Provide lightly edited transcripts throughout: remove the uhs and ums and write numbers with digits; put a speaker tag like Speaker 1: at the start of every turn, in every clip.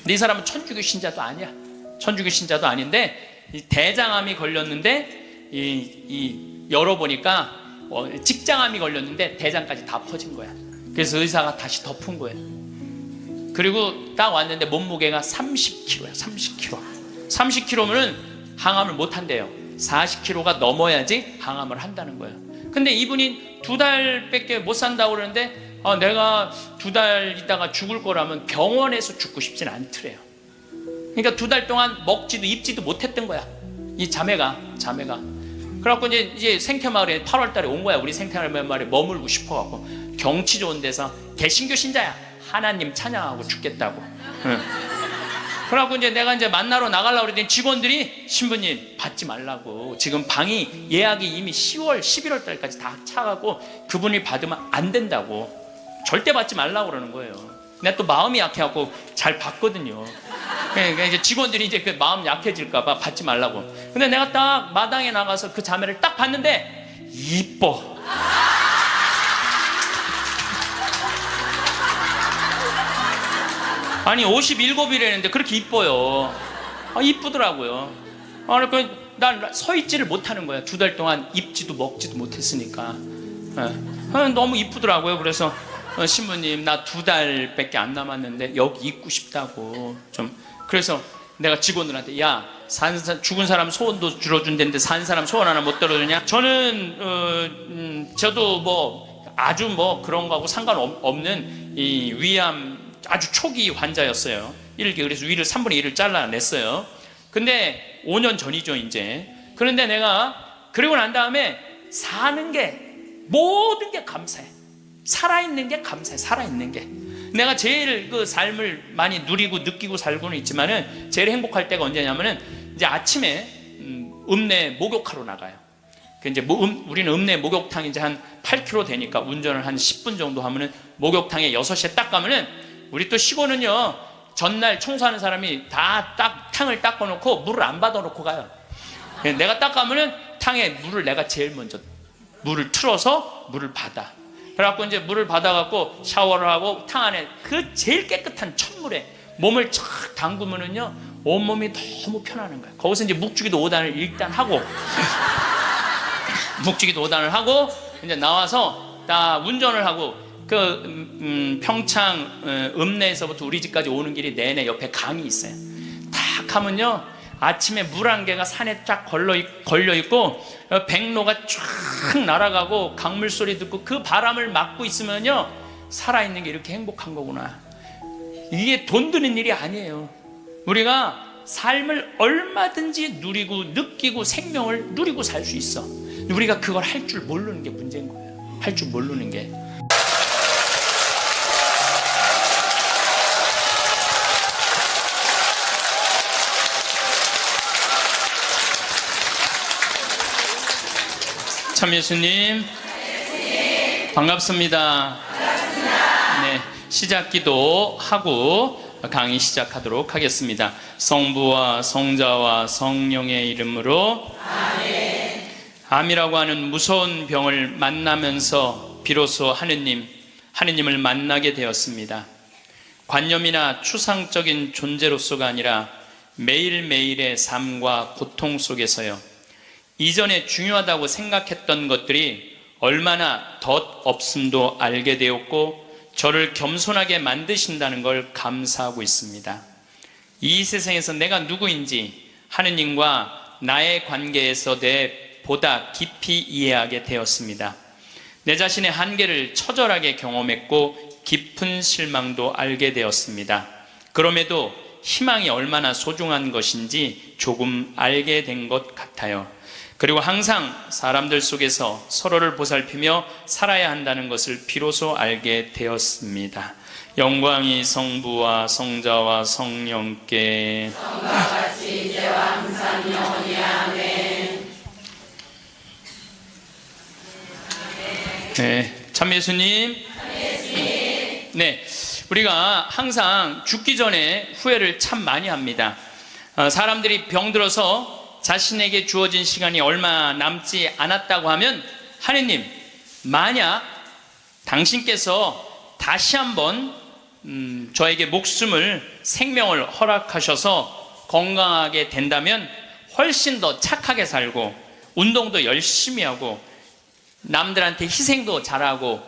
Speaker 1: 근데 이 사람은 천주교 신자도 아니야. 천주교 신자도 아닌데 이 대장암이 걸렸는데 열어보니까 직장암이 걸렸는데 대장까지 다 퍼진 거야. 그래서 의사가 다시 덮은 거예요. 그리고 딱 왔는데 몸무게가 30kg야. 30kg. 30kg면은 항암을 못 한대요. 40kg가 넘어야지 항암을 한다는 거예요. 근데 이분이 2달밖에 못 산다고 그러는데 내가 2달 있다가 죽을 거라면 병원에서 죽고 싶진 않더래요. 그러니까 2달 동안 먹지도 입지도 못했던 거야. 이 자매가. 그래갖고 이제 생태마을에 8월 달에 온 거야. 우리 생태마을에 머물고 싶어갖고. 경치 좋은 데서 개신교 신자야. 하나님 찬양하고 죽겠다고. 그래갖고 이제 내가 이제 만나러 나가려고 그랬더니 직원들이 신부님 받지 말라고. 지금 방이 예약이 이미 10월, 11월 달까지 다 차가고 그분이 받으면 안 된다고. 절대 받지 말라고 그러는 거예요. 내가 또 마음이 약해갖고 잘 받거든요. 그러니까 이제 직원들이 이제 그 마음 약해질까봐 받지 말라고. 근데 내가 딱 마당에 나가서 그 자매를 딱 봤는데 이뻐. 아니 57이라는데 그렇게 이뻐요. 이쁘더라고요. 그러니까 난 서 있지를 못하는 거야. 2달 동안 입지도 먹지도 못했으니까. 너무 이쁘더라고요. 그래서 신부님 나 2달밖에 안 남았는데 여기 있고 싶다고 좀. 그래서 내가 직원들한테 야 죽은 사람 소원도 들어준다는데 산 사람 소원 하나 못 들어주냐? 저는 저도 뭐 아주 뭐 그런 거하고 상관없는 이 위암 아주 초기 환자였어요. 그래서 위를 3분의 1을 잘라냈어요. 근데 5년 전이죠 이제. 그런데 내가 그러고 난 다음에 사는 게 모든 게 감사해. 살아있는 게 감사해. 살아있는 게. 내가 제일 그 삶을 많이 누리고 느끼고 살고는 있지만은 제일 행복할 때가 언제냐면은 이제 아침에 읍내 목욕하러 나가요. 이제 우리는 읍내 목욕탕이 이제 한 8km 되니까 운전을 한 10분 정도 하면은 목욕탕에 6시에 딱 가면은 우리 또 시골은요 전날 청소하는 사람이 다 탕을 닦아놓고 물을 안 받아놓고 가요. 내가 딱 가면은 탕에 물을 내가 제일 먼저 물을 틀어서 물을 받아. 그래갖고 이제 물을 받아갖고 샤워를 하고 탕 안에 그 제일 깨끗한 찬물에 몸을 촥 담그면은요 온몸이 너무 편안한 거야. 거기서 이제 묵주기도 5단을 일단 하고 묵주기도 5단을 하고 이제 나와서 딱 운전을 하고 그 평창 읍내에서부터 우리 집까지 오는 길이 내내 옆에 강이 있어요. 딱 하면요 아침에 물 한 개가 산에 쫙 걸려있고 백로가 쫙 날아가고 강물 소리 듣고 그 바람을 맞고 있으면요 살아있는 게 이렇게 행복한 거구나. 이게 돈 드는 일이 아니에요. 우리가 삶을 얼마든지 누리고 느끼고 생명을 누리고 살 수 있어. 우리가 그걸 할 줄 모르는 게 문제인 거예요. 할 줄 모르는 게. 참 예수님 반갑습니다. 네, 시작기도 하고 강의 시작하도록 하겠습니다. 성부와 성자와 성령의 이름으로 아멘. 암이라고 하는 무서운 병을 만나면서 비로소 하느님을 만나게 되었습니다. 관념이나 추상적인 존재로서가 아니라 매일매일의 삶과 고통 속에서요 이전에 중요하다고 생각했던 것들이 얼마나 덧없음도 알게 되었고 저를 겸손하게 만드신다는 걸 감사하고 있습니다. 이 세상에서 내가 누구인지 하느님과 나의 관계에서 보다 깊이 이해하게 되었습니다. 내 자신의 한계를 처절하게 경험했고 깊은 실망도 알게 되었습니다. 그럼에도 희망이 얼마나 소중한 것인지 조금 알게 된 것 같아요. 그리고 항상 사람들 속에서 서로를 보살피며 살아야 한다는 것을 비로소 알게 되었습니다. 영광이 성부와 성자와 성령께 성과 같이 이제와 항상 영원히 아멘. 네, 참 예수님. 네, 우리가 항상 죽기 전에 후회를 참 많이 합니다. 사람들이 병들어서 자신에게 주어진 시간이 얼마 남지 않았다고 하면 하느님, 만약 당신께서 다시 한번 저에게 목숨을, 생명을 허락하셔서 건강하게 된다면 훨씬 더 착하게 살고 운동도 열심히 하고 남들한테 희생도 잘하고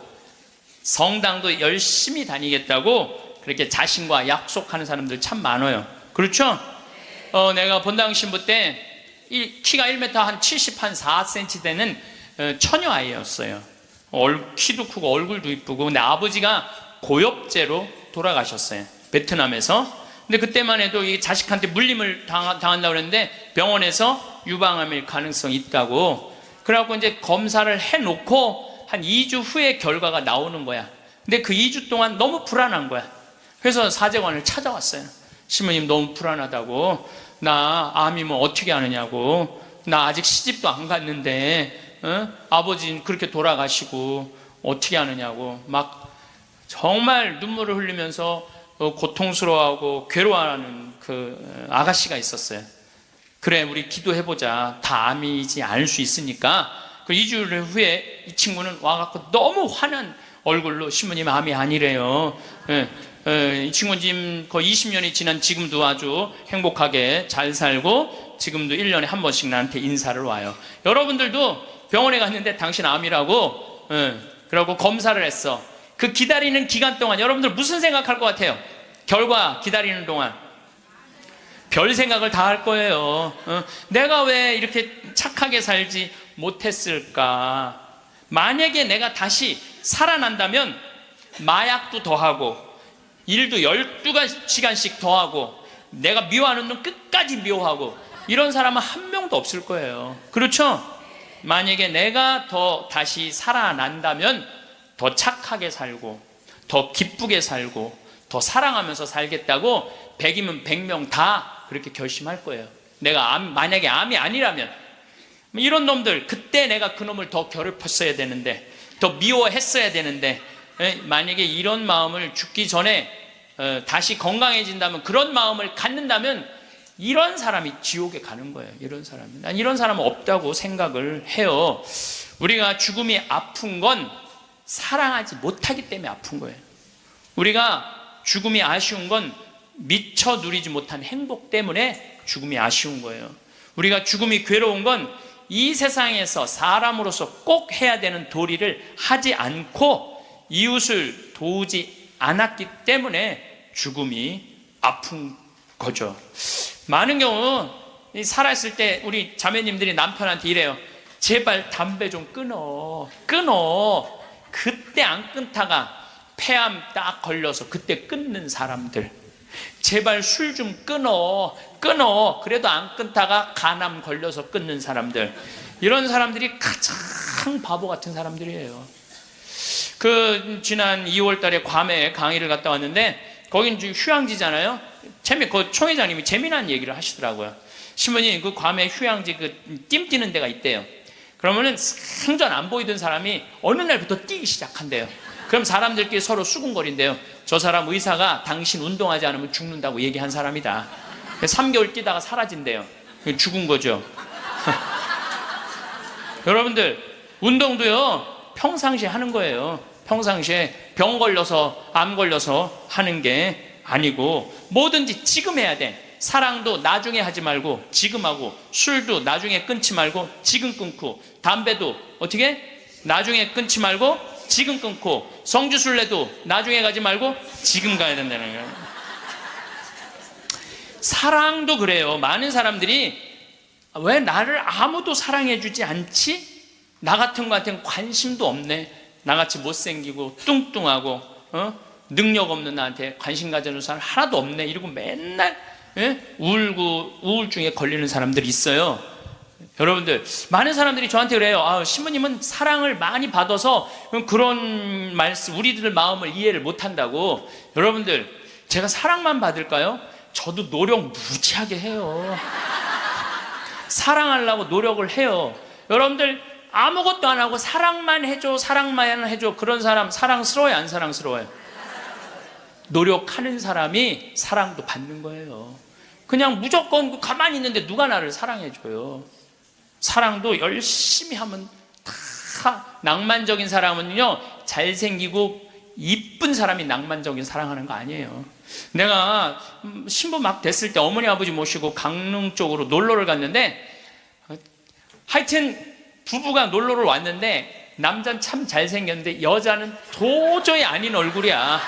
Speaker 1: 성당도 열심히 다니겠다고 그렇게 자신과 약속하는 사람들 참 많아요. 그렇죠? 내가 본당 신부 때 키가 1m 한 70, 한 4cm 되는 처녀 아이였어요. 키도 크고 얼굴도 이쁘고. 근데 아버지가 고엽제로 돌아가셨어요, 베트남에서. 근데 그때만 해도 이 자식한테 물림을 당한다고 그랬는데 병원에서 유방암일 가능성이 있다고. 그래갖고 이제 검사를 해놓고 한 2주 후에 결과가 나오는 거야. 근데 그 2주 동안 너무 불안한 거야. 그래서 사제관을 찾아왔어요. 신부님 너무 불안하다고. 나 암이면 어떻게 하느냐고. 나 아직 시집도 안 갔는데 아버지는 그렇게 돌아가시고 어떻게 하느냐고 막 정말 눈물을 흘리면서 고통스러워하고 괴로워하는 그 아가씨가 있었어요. 그래, 우리 기도해보자. 다 암이지 않을 수 있으니까. 그 2주일 후에 이 친구는 와갖고 너무 화난 얼굴로 신부님 암이 아니래요. 이 친구는 지금 거의 20년이 지난 지금도 아주 행복하게 잘 살고 지금도 1년에 한 번씩 나한테 인사를 와요. 여러분들도 병원에 갔는데 당신 암이라고 그러고 검사를 했어. 그 기다리는 기간 동안 여러분들 무슨 생각할 것 같아요? 결과 기다리는 동안 별 생각을 다 할 거예요. 내가 왜 이렇게 착하게 살지 못했을까? 만약에 내가 다시 살아난다면 마약도 더하고 일도 12시간씩 더하고 내가 미워하는 놈 끝까지 미워하고 이런 사람은 한 명도 없을 거예요. 그렇죠? 만약에 내가 더 다시 살아난다면 더 착하게 살고 더 기쁘게 살고 더 사랑하면서 살겠다고 100이면 100명 다 그렇게 결심할 거예요. 내가 만약에 암이 아니라면. 이런 놈들, 그때 내가 그 놈을 더 괴롭혔어야 되는데 더 미워했어야 되는데 만약에 이런 마음을 죽기 전에 다시 건강해진다면, 그런 마음을 갖는다면 이런 사람이 지옥에 가는 거예요. 이런 사람이. 난 이런 사람은 없다고 생각을 해요. 우리가 죽음이 아픈 건 사랑하지 못하기 때문에 아픈 거예요. 우리가 죽음이 아쉬운 건 미처 누리지 못한 행복 때문에 죽음이 아쉬운 거예요. 우리가 죽음이 괴로운 건 이 세상에서 사람으로서 꼭 해야 되는 도리를 하지 않고 이웃을 도우지 않았기 때문에 죽음이 아픈 거죠. 많은 경우 살아있을 때 우리 자매님들이 남편한테 이래요. 제발 담배 좀 끊어. 그때 안 끊다가 폐암 딱 걸려서 그때 끊는 사람들. 제발 술 좀 끊어. 그래도 안 끊다가 간암 걸려서 끊는 사람들. 이런 사람들이 가장 바보 같은 사람들이에요. 지난 2월 달에 괌에 강의를 갔다 왔는데 거긴 지금 휴양지잖아요. 그 총회장님이 재미난 얘기를 하시더라고요. 신부님, 그 괌에 휴양지 띠 뛰는 데가 있대요. 그러면은 생전 안 보이던 사람이 어느 날부터 뛰기 시작한대요. 그럼 사람들끼리 서로 수군거린대요. 저 사람 의사가 당신 운동하지 않으면 죽는다고 얘기한 사람이다. 3개월 뛰다가 사라진대요. 죽은 거죠. 여러분들, 운동도요 평상시에 하는 거예요. 평상시에 병 걸려서 암 걸려서 하는 게 아니고 뭐든지 지금 해야 돼. 사랑도 나중에 하지 말고 지금 하고, 술도 나중에 끊지 말고 지금 끊고, 담배도 어떻게 나중에 끊지 말고 지금 끊고, 성주순례도 나중에 가지 말고 지금 가야 된다는 거예요. 사랑도 그래요. 많은 사람들이 왜 나를 아무도 사랑해주지 않지? 나 같은 거한테는 관심도 없네. 나같이 못생기고 뚱뚱하고 능력 없는 나한테 관심 가져주는 사람 하나도 없네. 이러고 맨날 울고 우울증에 걸리는 사람들이 있어요. 여러분들, 많은 사람들이 저한테 그래요. 신부님은 사랑을 많이 받아서 그런 말씀, 우리들 마음을 이해를 못한다고. 여러분들, 제가 사랑만 받을까요? 저도 노력 무지하게 해요. 사랑하려고 노력을 해요. 여러분들, 아무것도 안 하고 사랑만 해줘, 사랑만 해줘. 그런 사람 사랑스러워요, 안 사랑스러워요? 노력하는 사람이 사랑도 받는 거예요. 그냥 무조건 가만히 있는데 누가 나를 사랑해줘요? 사랑도 열심히 하면 다. 낭만적인 사람은요, 잘생기고 이쁜 사람이 낭만적인 사랑하는 거 아니에요. 내가 신부 막 됐을 때 어머니 아버지 모시고 강릉 쪽으로 놀러를 갔는데, 하여튼 부부가 놀러를 왔는데 남자는 참 잘생겼는데 여자는 도저히 아닌 얼굴이야.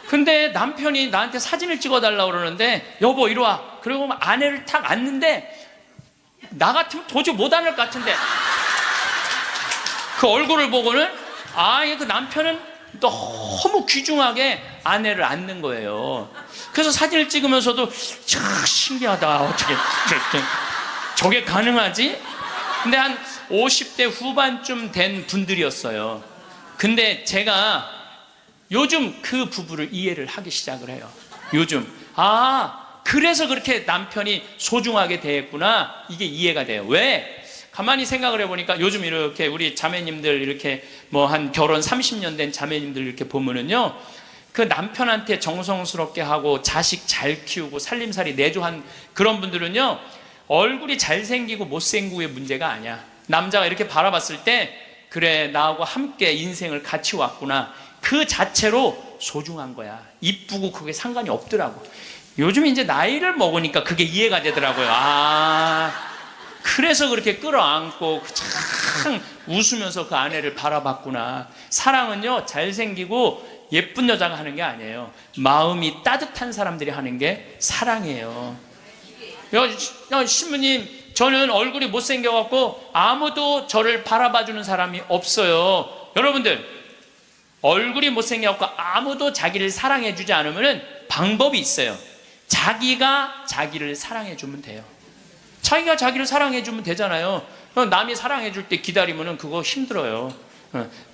Speaker 1: 근데 남편이 나한테 사진을 찍어달라고 그러는데, 여보 이리 와. 그리고 아내를 탁 안는데 나 같으면 도저히 못 안을 것 같은데, 그 얼굴을 보고는 그 남편은 너무 귀중하게 아내를 안는 거예요. 그래서 사진을 찍으면서도 참 신기하다. 어떻게 저게 가능하지? 근데 한 50대 후반쯤 된 분들이었어요. 근데 제가 요즘 그 부부를 이해를 하기 시작을 해요. 요즘 그래서 그렇게 남편이 소중하게 대했구나, 이게 이해가 돼요. 왜? 가만히 생각을 해보니까 요즘 이렇게 우리 자매님들 이렇게 뭐 한 결혼 30년 된 자매님들 이렇게 보면은요, 그 남편한테 정성스럽게 하고 자식 잘 키우고 살림살이 내조한 그런 분들은요, 얼굴이 잘생기고 못생기고의 문제가 아니야. 남자가 이렇게 바라봤을 때, 그래 나하고 함께 인생을 같이 왔구나, 그 자체로 소중한 거야. 이쁘고 그게 상관이 없더라고. 요즘 이제 나이를 먹으니까 그게 이해가 되더라고요. 그래서 그렇게 끌어안고 참 웃으면서 그 아내를 바라봤구나. 사랑은요, 잘생기고 예쁜 여자가 하는 게 아니에요. 마음이 따뜻한 사람들이 하는 게 사랑이에요. 신부님, 저는 얼굴이 못생겨갖고 아무도 저를 바라봐주는 사람이 없어요. 여러분들, 얼굴이 못생겨갖고 아무도 자기를 사랑해주지 않으면 방법이 있어요. 자기가 자기를 사랑해주면 돼요. 자기가 자기를 사랑해주면 되잖아요. 남이 사랑해줄 때 기다리면 그거 힘들어요.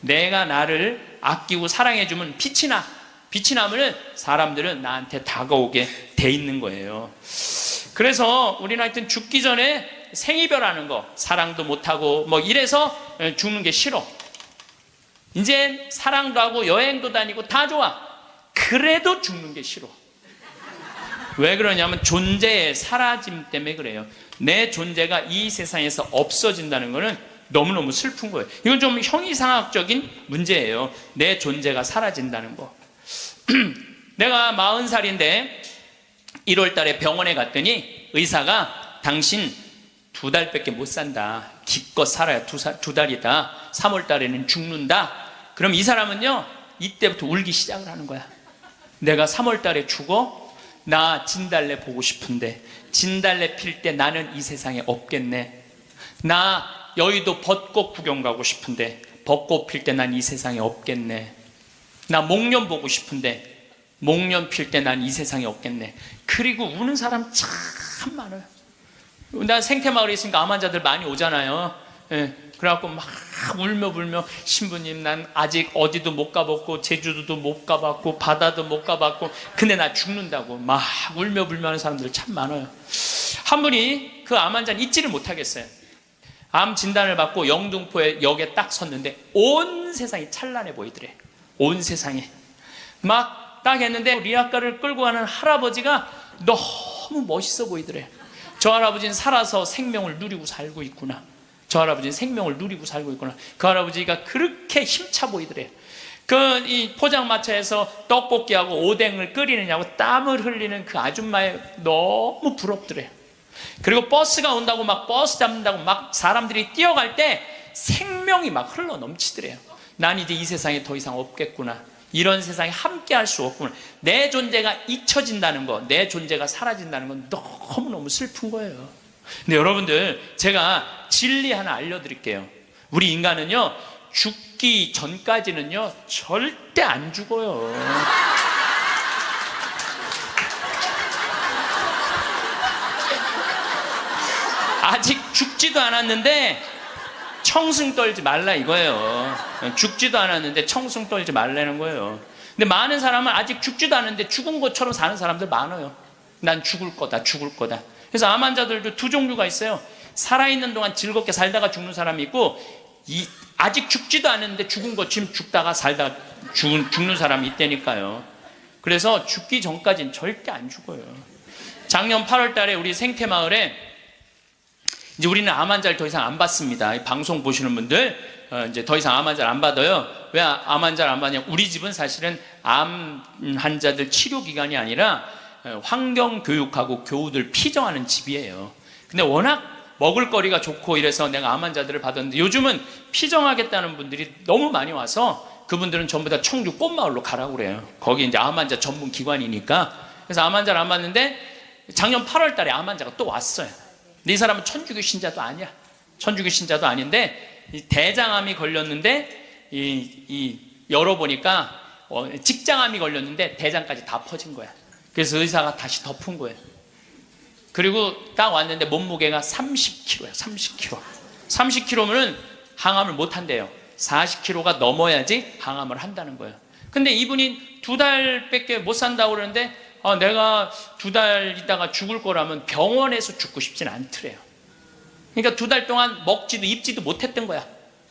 Speaker 1: 내가 나를 아끼고 사랑해주면 빛이 나. 빛이 나면 사람들은 나한테 다가오게 돼 있는 거예요. 그래서 우리는 하여튼 죽기 전에 생이별하는 거, 사랑도 못하고 뭐 이래서 죽는 게 싫어. 이제 사랑도 하고 여행도 다니고 다 좋아. 그래도 죽는 게 싫어. 왜 그러냐면 존재의 사라짐 때문에 그래요. 내 존재가 이 세상에서 없어진다는 것은 너무너무 슬픈 거예요. 이건 좀 형이상학적인 문제예요. 내 존재가 사라진다는 거. 내가 40살인데 1월 달에 병원에 갔더니 의사가 당신 2달밖에 못 산다. 기껏 살아야 두 달이다. 3월 달에는 죽는다. 그럼 이 사람은요, 이때부터 울기 시작을 하는 거야. 내가 3월 달에 죽어? 나 진달래 보고 싶은데, 진달래 필 때 나는 이 세상에 없겠네. 나 여의도 벚꽃 구경 가고 싶은데 벚꽃 필 때 난 이 세상에 없겠네. 나 목련 보고 싶은데 목련 필 때 난 이 세상에 없겠네. 그리고 우는 사람 참 많아요. 나 생태마을에 있으니까 암 환자들 많이 오잖아요. 그래갖고 막 울며 불며, 신부님 난 아직 어디도 못 가봤고 제주도도 못 가봤고 바다도 못 가봤고 근데 나 죽는다고 막 울며 불며 하는 사람들 참 많아요. 한 분이 그 암 환자는 잊지를 못하겠어요. 암 진단을 받고 영등포에 역에 딱 섰는데 온 세상이 찬란해 보이더래. 온 세상에 막 딱 했는데 리아카를 끌고 가는 할아버지가 너무 멋있어 보이더래. 저 할아버지는 살아서 생명을 누리고 살고 있구나. 저 할아버지는 생명을 누리고 살고 있구나. 그 할아버지가 그렇게 힘차 보이더래. 이 포장마차에서 떡볶이하고 오뎅을 끓이느냐고 땀을 흘리는 그 아줌마에 너무 부럽더래. 그리고 버스가 온다고 막 버스 잡는다고 막 사람들이 뛰어갈 때 생명이 막 흘러 넘치더래요. 난 이제 이 세상에 더 이상 없겠구나. 이런 세상에 함께 할 수 없구나. 내 존재가 잊혀진다는 거, 내 존재가 사라진다는 건 너무너무 슬픈 거예요. 근데 여러분들, 제가 진리 하나 알려드릴게요. 우리 인간은요, 죽기 전까지는요 절대 안 죽어요. 아직 죽지도 않았는데 청승 떨지 말라 이거예요. 죽지도 않았는데 청승 떨지 말라는 거예요. 근데 많은 사람은 아직 죽지도 않았는데 죽은 것처럼 사는 사람들 많아요. 난 죽을 거다, 죽을 거다. 그래서 암 환자들도 두 종류가 있어요. 살아있는 동안 즐겁게 살다가 죽는 사람이 있고, 아직 죽지도 않았는데 죽은 것처럼 죽다가 살다가 죽는 사람이 있다니까요. 그래서 죽기 전까지는 절대 안 죽어요. 작년 8월 달에 우리 생태마을에 이제 우리는 암 환자를 더 이상 안 받습니다. 이 방송 보시는 분들 이제 더 이상 암 환자를 안 받아요. 왜 암 환자를 안 받냐? 우리 집은 사실은 암 환자들 치료 기관이 아니라 환경 교육하고 교우들 피정하는 집이에요. 근데 워낙 먹을거리가 좋고 이래서 내가 암 환자들을 받았는데, 요즘은 피정하겠다는 분들이 너무 많이 와서 그분들은 전부 다 청주 꽃마을로 가라고 그래요. 거기 이제 암 환자 전문 기관이니까. 그래서 암 환자를 안 받는데 작년 8월 달에 암 환자가 또 왔어요. 근데 이 사람은 천주교 신자도 아니야. 천주교 신자도 아닌데 이 대장암이 걸렸는데 열어보니까 직장암이 걸렸는데 대장까지 다 퍼진 거야. 그래서 의사가 다시 덮은 거예요. 그리고 딱 왔는데 몸무게가 30kg야. 30kg. 30kg면은 항암을 못 한대요. 40kg가 넘어야지 항암을 한다는 거예요. 근데 이분이 2달밖에 못 산다고 그러는데 내가 2달 있다가 죽을 거라면 병원에서 죽고 싶진 않더래요. 그러니까 2달 동안 먹지도 입지도 못했던 거야.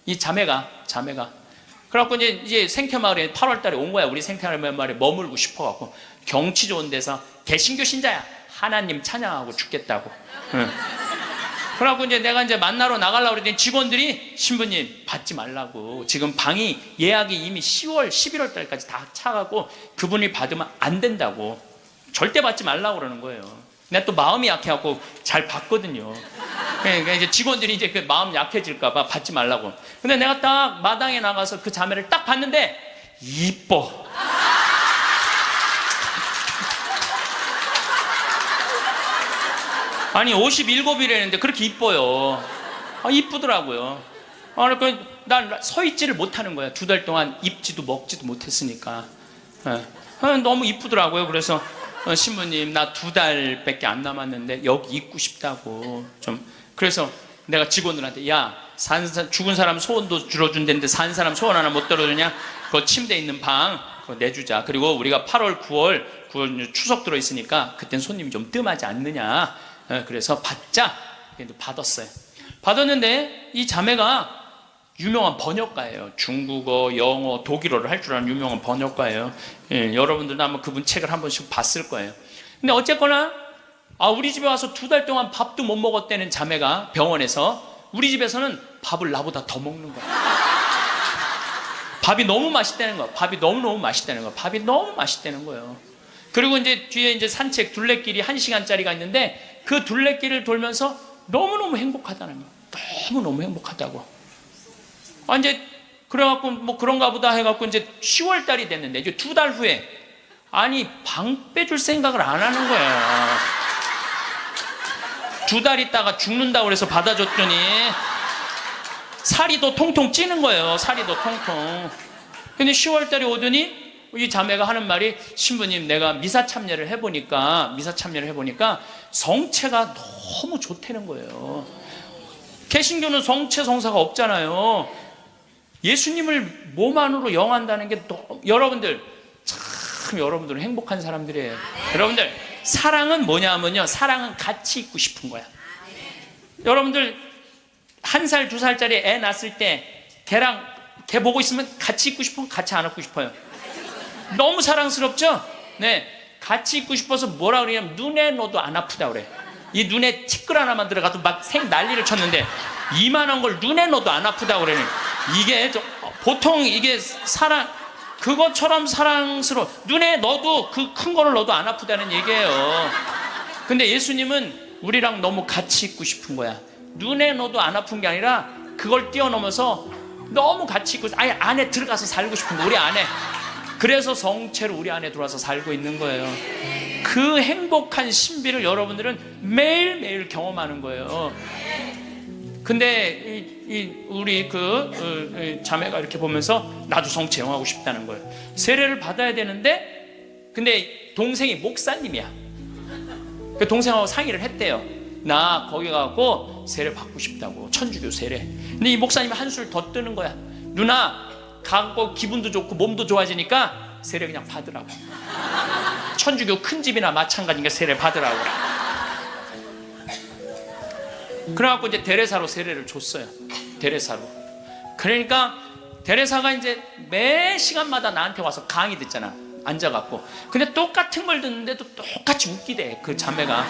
Speaker 1: 이 자매가. 그래갖고 이제 생태마을에 8월 달에 온 거야. 우리 생태마을에 머물고 싶어갖고. 경치 좋은 데서 개신교 신자야. 하나님 찬양하고 죽겠다고. 응. 그래갖고 이제 내가 이제 만나러 나가려고 그랬더니 직원들이 신부님 받지 말라고. 지금 방이 예약이 이미 10월, 11월 달까지 다 차가고 그분이 받으면 안 된다고. 절대 받지 말라고 그러는 거예요. 내가 또 마음이 약해갖고 잘 받거든요. 그러니까 이제 직원들이 이제 그 마음 약해질까봐 받지 말라고. 근데 내가 딱 마당에 나가서 그 자매를 딱 봤는데 이뻐. 아니 57이라는데 그렇게 이뻐요. 이쁘더라고요. 그러니까 난 서 있지를 못하는 거야. 2달 동안 입지도 먹지도 못했으니까. 너무 이쁘더라고요. 그래서 신부님 나 2달밖에 안 남았는데 여기 있고 싶다고 좀. 그래서 내가 직원들한테 야 죽은 사람 소원도 들어준다는데 산 사람 소원 하나 못 들어주냐? 그 침대 있는 방 그거 내주자. 그리고 우리가 8월 9월 추석 들어있으니까 그땐 손님이 좀 뜸하지 않느냐. 그래서 받자. 받았어요. 받았는데 이 자매가 유명한 번역가예요. 중국어, 영어, 독일어를 할 줄 아는 유명한 번역가예요. 여러분들도 아마 그분 책을 한 번씩 봤을 거예요. 근데 어쨌거나 우리 집에 와서 2달 동안 밥도 못 먹었다는 자매가 병원에서 우리 집에서는 밥을 나보다 더 먹는 거야. 밥이 너무 맛있다는 거야. 밥이 너무너무 맛있다는 거야. 밥이 너무 맛있다는 거예요. 그리고 이제 뒤에 이제 산책 둘레길이 1시간짜리가 있는데 그 둘레길을 돌면서 너무너무 행복하다는 거야. 너무너무 행복하다고. 이제 그래갖고 뭐 그런가 보다 해갖고 이제 10월 달이 됐는데 이제 2달 후에 방 빼줄 생각을 안 하는 거야. 2달 있다가 죽는다고 그래서 받아줬더니 살이 더 통통 찌는 거예요. 살이 더 통통. 근데 10월 달에 오더니 이 자매가 하는 말이 신부님 내가 미사 참여를 해보니까 성체가 너무 좋다는 거예요. 개신교는 성체 성사가 없잖아요. 예수님을 몸 안으로 영한다는 게 여러분들 참 여러분들은 행복한 사람들이에요. 여러분들 사랑은 뭐냐면요, 사랑은 같이 있고 싶은 거야. 여러분들 1살 2살짜리 애 낳았을 때 걔 보고 있으면 같이 있고 싶으면 같이 안고 싶어요. 너무 사랑스럽죠? 네, 같이 있고 싶어서 뭐라 그러냐면 눈에 넣어도 안 아프다 그래. 이 눈에 티끌 하나만 들어가도 막 난리를 쳤는데 이만한 걸 눈에 넣어도 안 아프다 그래. 이게 보통 이게 그것처럼 사랑스러워. 눈에 넣어도 그 큰 거를 넣어도 안 아프다는 얘기예요. 근데 예수님은 우리랑 너무 같이 있고 싶은 거야. 눈에 넣어도 안 아픈 게 아니라 그걸 뛰어넘어서 너무 같이 있고 아예 안에 들어가서 살고 싶은 거야. 우리 안에. 그래서 성체로 우리 안에 들어와서 살고 있는 거예요. 그 행복한 신비를 여러분들은 매일매일 경험하는 거예요. 근데 우리 자매가 이렇게 보면서 나도 성체형하고 싶다는 거예요. 세례를 받아야 되는데 근데 동생이 목사님이야. 그 동생하고 상의를 했대요. 나 거기 가고 세례 받고 싶다고. 천주교 세례. 근데 이 목사님이 한술 더 뜨는 거야. 누나 가고 기분도 좋고 몸도 좋아지니까 세례 그냥 받으라고. 천주교 큰 집이나 마찬가지니까 세례 받으라고. 그래갖고 이제 데레사로 세례를 줬어요. 데레사로. 그러니까 데레사가 이제 매 시간마다 나한테 와서 강의 듣잖아. 앉아갖고. 근데 똑같은 걸 듣는데도 똑같이 웃기대. 그 자매가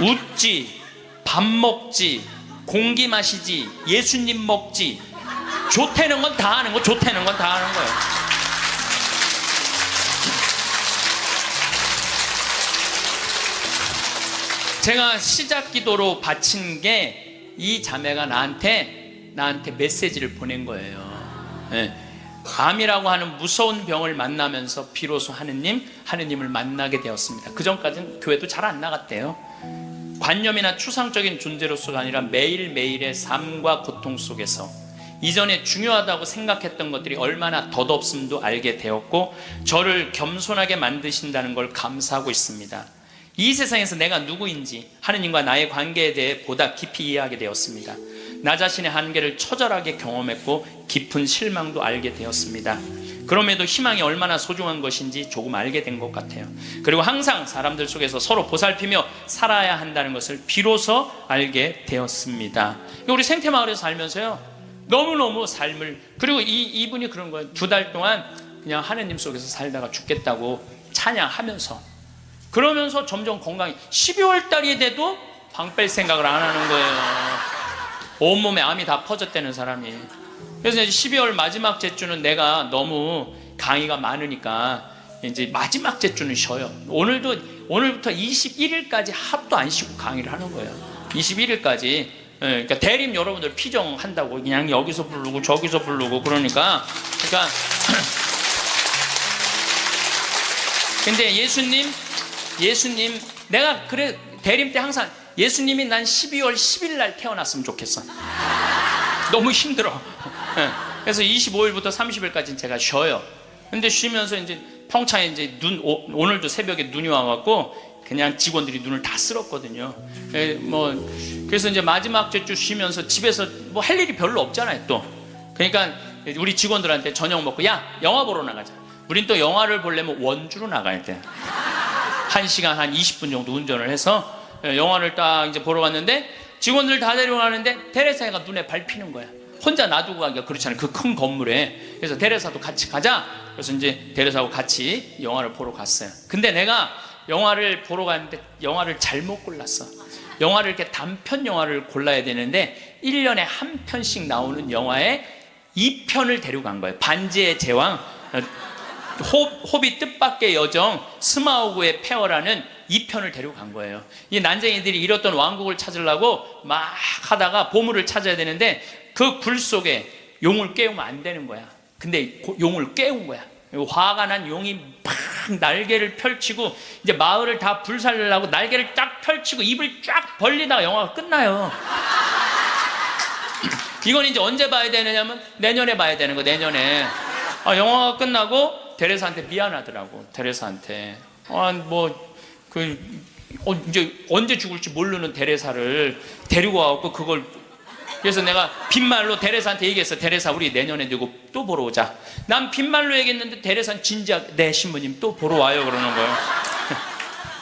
Speaker 1: 웃지. 밥 먹지, 공기 마시지, 예수님 먹지, 좋다는 건 다 하는 거, 좋다는 건 다 하는 거예요. 제가 시작 기도로 바친 게 이 자매가 나한테 메시지를 보낸 거예요. 네. 암이라고 하는 무서운 병을 만나면서 비로소 하느님을 만나게 되었습니다. 그 전까지는 교회도 잘 안 나갔대요. 관념이나 추상적인 존재로서가 아니라 매일매일의 삶과 고통 속에서 이전에 중요하다고 생각했던 것들이 얼마나 덧없음도 알게 되었고, 저를 겸손하게 만드신다는 걸 감사하고 있습니다. 이 세상에서 내가 누구인지 하느님과 나의 관계에 대해 보다 깊이 이해하게 되었습니다. 나 자신의 한계를 처절하게 경험했고 깊은 실망도 알게 되었습니다. 그럼에도 희망이 얼마나 소중한 것인지 조금 알게 된 것 같아요. 그리고 항상 사람들 속에서 서로 보살피며 살아야 한다는 것을 비로소 알게 되었습니다. 우리 생태마을에서 살면서요, 너무너무 삶을, 그리고 이분이 그런 거예요. 2달 동안 그냥 하느님 속에서 살다가 죽겠다고 찬양하면서, 그러면서 점점 건강이, 12월 달이 돼도 방 뺄 생각을 안 하는 거예요. 온몸에 암이 다 퍼졌다는 사람이. 그래서 이제 12월 마지막 제주는 내가 너무 강의가 많으니까 이제 마지막 제주는 쉬어요. 오늘부터 21일까지 하루도 안 쉬고 강의를 하는 거예요. 21일까지. 그러니까 대림 여러분들 피정한다고 그냥 여기서 부르고 저기서 부르고 그러니까 근데 예수님 내가 그래 대림 때 항상 예수님이 난 12월 10일 날 태어났으면 좋겠어. 너무 힘들어. 그래서 25일부터 30일까지는 제가 쉬어요. 근데 쉬면서 이제 평창에 이제 오늘도 새벽에 눈이 와갖고 그냥 직원들이 눈을 다 쓸었거든요. 그래서 이제 마지막 주 쉬면서 집에서 뭐 할 일이 별로 없잖아요, 또. 그러니까 우리 직원들한테 저녁 먹고, 야, 영화 보러 나가자. 우린 또 영화를 보려면 원주로 나가야 돼. 1시간 한 20분 정도 운전을 해서 영화를 딱 이제 보러 갔는데, 직원들 다 데려가는데 테레사가 눈에 밟히는 거야. 혼자 놔두고 가기가 그렇잖아요, 그 큰 건물에. 그래서 테레사도 같이 가자. 그래서 이제 테레사하고 같이 영화를 보러 갔어요. 근데 내가 영화를 보러 갔는데 영화를 잘못 골랐어. 영화를 이렇게 단편 영화를 골라야 되는데 1년에 한 편씩 나오는 영화에 2편을 데려간 거예요. 반지의 제왕, 호비 뜻밖의 여정, 스마우그의 폐허라는 2편을 데려간 거예요. 이 난쟁이들이 잃었던 왕국을 찾으려고 막 하다가 보물을 찾아야 되는데 그 굴 속에 용을 깨우면 안 되는 거야. 근데 용을 깨운 거야. 화가 난 용이 팍 날개를 펼치고 이제 마을을 다 불살려고 날개를 딱 펼치고 입을 쫙 벌리다가 영화가 끝나요. 이건 이제 언제 봐야 되느냐면 내년에 봐야 되는 거, 내년에. 영화가 끝나고 테레사한테 미안하더라고. 테레사한테 이제 언제 죽을지 모르는 테레사를 데리고 와갖고 그걸, 그래서 내가 빈말로 테레사한테 얘기했어. 테레사, 우리 내년에 누구 또 보러 오자. 난 빈말로 얘기했는데 테레사는 진지하게, 네 신부님 또 보러 와요 그러는 거예요.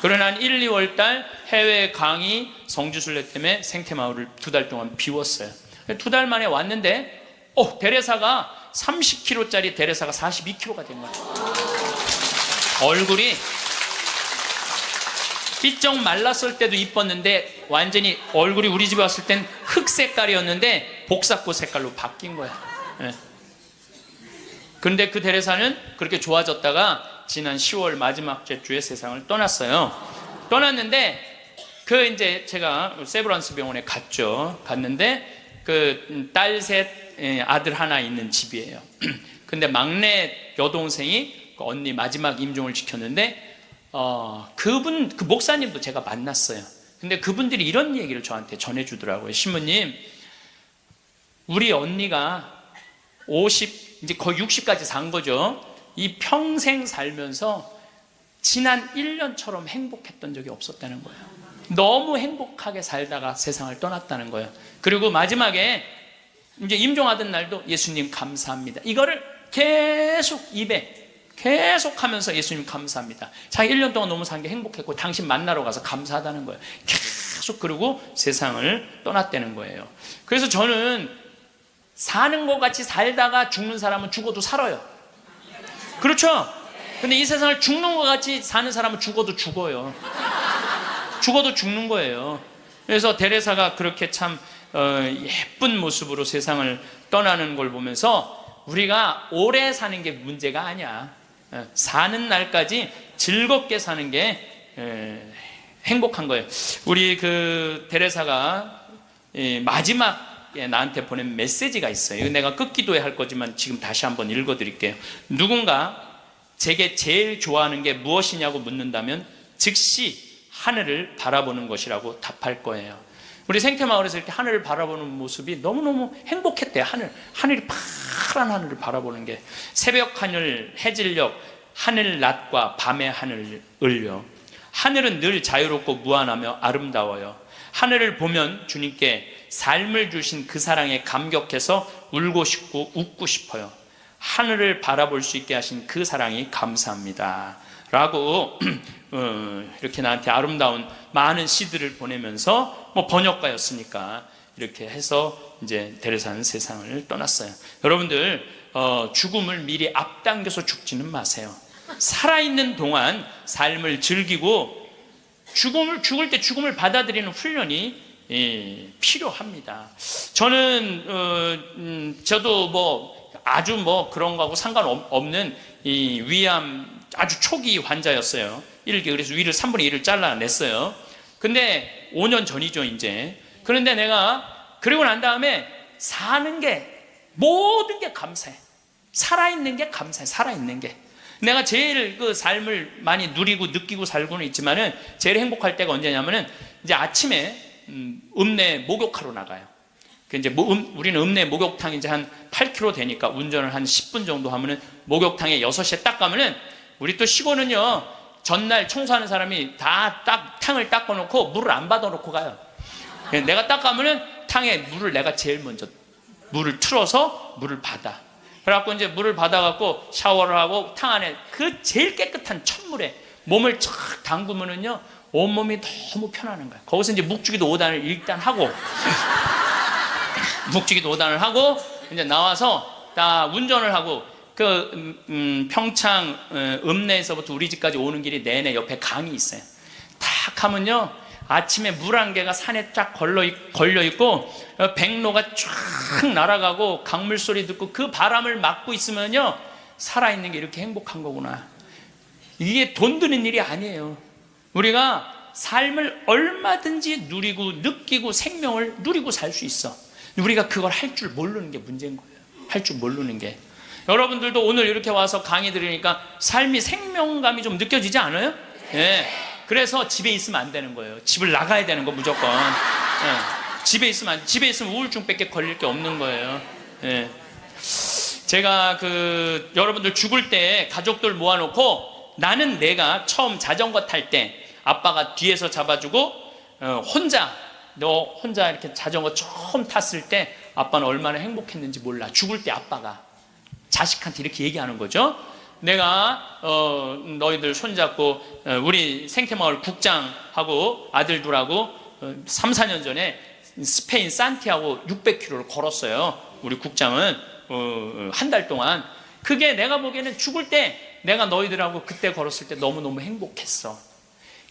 Speaker 1: 그러나 한 1, 2월 달 해외 강의 성지순례 때문에 생태마을을 2달 동안 비웠어요. 2달 만에 왔는데 테레사가 30kg짜리 테레사가 42kg가 된 거예요. 얼굴이 삐쩍 말랐을 때도 이뻤는데 완전히 얼굴이 우리 집에 왔을 땐 흑 색깔이었는데 복사꽃 색깔로 바뀐 거야. 그런데 그 테레사는 그렇게 좋아졌다가 지난 10월 마지막 주에 세상을 떠났어요. 떠났는데 이제 제가 세브란스 병원에 갔는데 그 딸 셋, 아들 하나 있는 집이에요. 근데 막내 여동생이 그 언니 마지막 임종을 지켰는데 그 목사님도 제가 만났어요. 근데 그분들이 이런 얘기를 저한테 전해주더라고요. 신부님, 우리 언니가 50, 이제 거의 60까지 산 거죠. 이 평생 살면서 지난 1년처럼 행복했던 적이 없었다는 거예요. 너무 행복하게 살다가 세상을 떠났다는 거예요. 그리고 마지막에 이제 임종하던 날도 예수님 감사합니다. 이거를 계속 입에 계속 하면서 예수님 감사합니다. 자기 1년 동안 너무 산 게 행복했고 당신 만나러 가서 감사하다는 거예요. 계속 그러고 세상을 떠났다는 거예요. 그래서 저는 사는 것 같이 살다가 죽는 사람은 죽어도 살아요. 그렇죠? 근데 이 세상을 죽는 것 같이 사는 사람은 죽어도 죽어요. 죽어도 죽는 거예요. 그래서 데레사가 그렇게 참 예쁜 모습으로 세상을 떠나는 걸 보면서 우리가 오래 사는 게 문제가 아니야. 사는 날까지 즐겁게 사는 게 행복한 거예요. 우리 그 데레사가 마지막에 나한테 보낸 메시지가 있어요. 내가 끝기도에 할 거지만 지금 다시 한번 읽어드릴게요. 누군가 제게 제일 좋아하는 게 무엇이냐고 묻는다면 즉시 하늘을 바라보는 것이라고 답할 거예요. 우리 생태마을에서 이렇게 하늘을 바라보는 모습이 너무너무 행복했대요. 하늘이 파란 하늘을 바라보는 게. 새벽 하늘, 해질녘, 하늘 낮과 밤의 하늘을요. 하늘은 늘 자유롭고 무한하며 아름다워요. 하늘을 보면 주님께 삶을 주신 그 사랑에 감격해서 울고 싶고 웃고 싶어요. 하늘을 바라볼 수 있게 하신 그 사랑이 감사합니다 라고 이렇게 나한테 아름다운 많은 시들을 보내면서 번역가였으니까 이렇게 해서 이제 데레사는 세상을 떠났어요. 여러분들 죽음을 미리 앞당겨서 죽지는 마세요. 살아있는 동안 삶을 즐기고 죽을 때 죽음을 받아들이는 훈련이 필요합니다. 저는 저도 아주 그런 거하고 상관없는 이 위암 아주 초기 환자였어요. 그래서 위를 3분의 1을 잘라냈어요. 근데 5년 전이죠 이제. 그런데 내가 그러고 난 다음에 사는 게 모든 게 감사해. 살아있는 게 감사해. 살아있는 게. 내가 제일 그 삶을 많이 누리고 느끼고 살고는 있지만은 제일 행복할 때가 언제냐면은 이제 아침에 읍내 목욕하러 나가요. 이제 우리는 읍내 목욕탕이 이제 한 8km 되니까 운전을 한 10분 정도 하면은 목욕탕에 6시에 딱 가면은 우리 또 시골은요 전날 청소하는 사람이 다 탕을 닦아놓고 물을 안 받아놓고 가요. 내가 딱 가면은 탕에 물을 내가 제일 먼저 물을 틀어서 물을 받아. 그래갖고 이제 물을 받아갖고 샤워를 하고 탕 안에 그 제일 깨끗한 첫물에 몸을 쫙 담그면은요 온몸이 너무 편안한 거야. 거기서 이제 묵주기도 5단을 일단 하고 묵주기도 5단을 하고 이제 나와서 다 운전을 하고 평창 읍내에서부터 우리 집까지 오는 길이 내내 옆에 강이 있어요. 딱 하면요 아침에 물 한 개가 산에 쫙 걸려있고 백로가 쫙 날아가고 강물 소리 듣고 그 바람을 맞고 있으면요 살아있는 게 이렇게 행복한 거구나. 이게 돈 드는 일이 아니에요. 우리가 삶을 얼마든지 누리고 느끼고 생명을 누리고 살 수 있어. 우리가 그걸 할 줄 모르는 게 문제인 거예요. 할 줄 모르는 게. 여러분들도 오늘 이렇게 와서 강의 들으니까 삶이 생명감이 좀 느껴지지 않아요? 네. 그래서 집에 있으면 안 되는 거예요. 집을 나가야 되는 거 무조건. 네. 집에 있으면 우울증밖에 걸릴 게 없는 거예요. 네. 제가 여러분들 죽을 때 가족들 모아놓고 나는 내가 처음 자전거 탈 때 아빠가 뒤에서 잡아주고 너 혼자 이렇게 자전거 처음 탔을 때 아빠는 얼마나 행복했는지 몰라. 죽을 때 아빠가 자식한테 이렇게 얘기하는 거죠. 내가 너희들 손잡고 우리 생태마을 국장하고 아들들하고 3, 4년 전에 스페인 산티아고 600km를 걸었어요. 우리 국장은 한 달 동안. 그게 내가 보기에는 죽을 때 내가 너희들하고 그때 걸었을 때 너무너무 행복했어.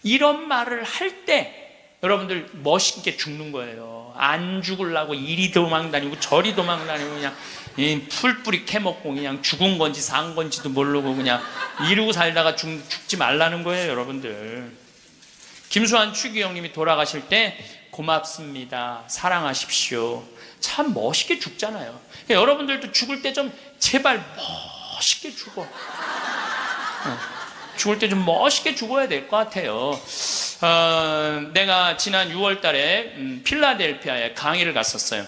Speaker 1: 이런 말을 할 때 여러분들 멋있게 죽는 거예요. 안 죽으려고 이리 도망다니고 저리 도망다니고 그냥 풀뿌리 캐먹고 그냥 죽은 건지 산 건지도 모르고 그냥 이러고 살다가 죽지 말라는 거예요. 여러분들. 김수환 추기경님이 돌아가실 때 고맙습니다. 사랑하십시오. 참 멋있게 죽잖아요. 여러분들도 죽을 때 좀 제발 멋있게 죽어. 죽을 때 좀 멋있게 죽어야 될 것 같아요. 내가 지난 6월 달에 필라델피아에 강의를 갔었어요.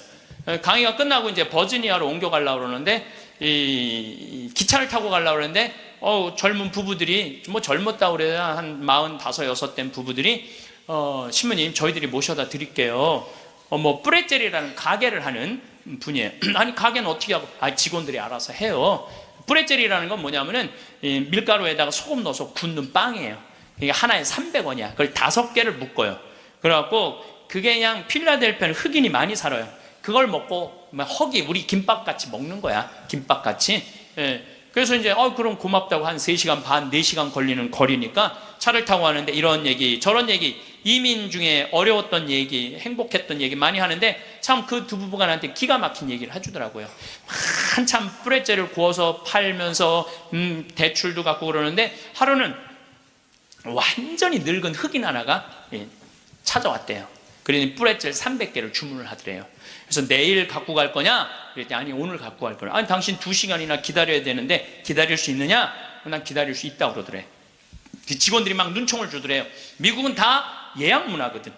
Speaker 1: 강의가 끝나고 이제 버지니아로 옮겨가려고 그러는데 기차를 타고 가려고 그러는데 젊은 부부들이 젊었다고 그래야 한 45, 6 된 부부들이 신부님 저희들이 모셔다 드릴게요. 뿌레젤이라는 가게를 하는 분이에요. 아니 가게는 어떻게 하고? 직원들이 알아서 해요. 뿌레젤이라는 건 뭐냐면은 밀가루에다가 소금 넣어서 굽는 빵이에요. 이게 하나에 300원이야. 그걸 5개를 묶어요. 그래갖고 그게 그냥 필라델피아는 흑인이 많이 살아요. 그걸 먹고 우리 김밥같이 먹는 거야. 김밥같이. 그래서 이제 그럼 고맙다고 한 3시간 반, 4시간 걸리는 거리니까 차를 타고 하는데 이런 얘기 저런 얘기, 이민 중에 어려웠던 얘기, 행복했던 얘기 많이 하는데 참 그 두 부부가 나한테 기가 막힌 얘기를 해주더라고요. 한참 뿌레째를 구워서 팔면서 대출도 갖고 그러는데 하루는 완전히 늙은 흑인 하나가 찾아왔대요. 그러니 뿌레첼 300개를 주문을 하더래요. 그래서 내일 갖고 갈 거냐? 그랬더니 아니 오늘 갖고 갈 거냐. 아니 당신 2시간이나 기다려야 되는데 기다릴 수 있느냐? 난 기다릴 수 있다고 그러더래. 직원들이 막 눈총을 주더래요. 미국은 다 예약 문화거든.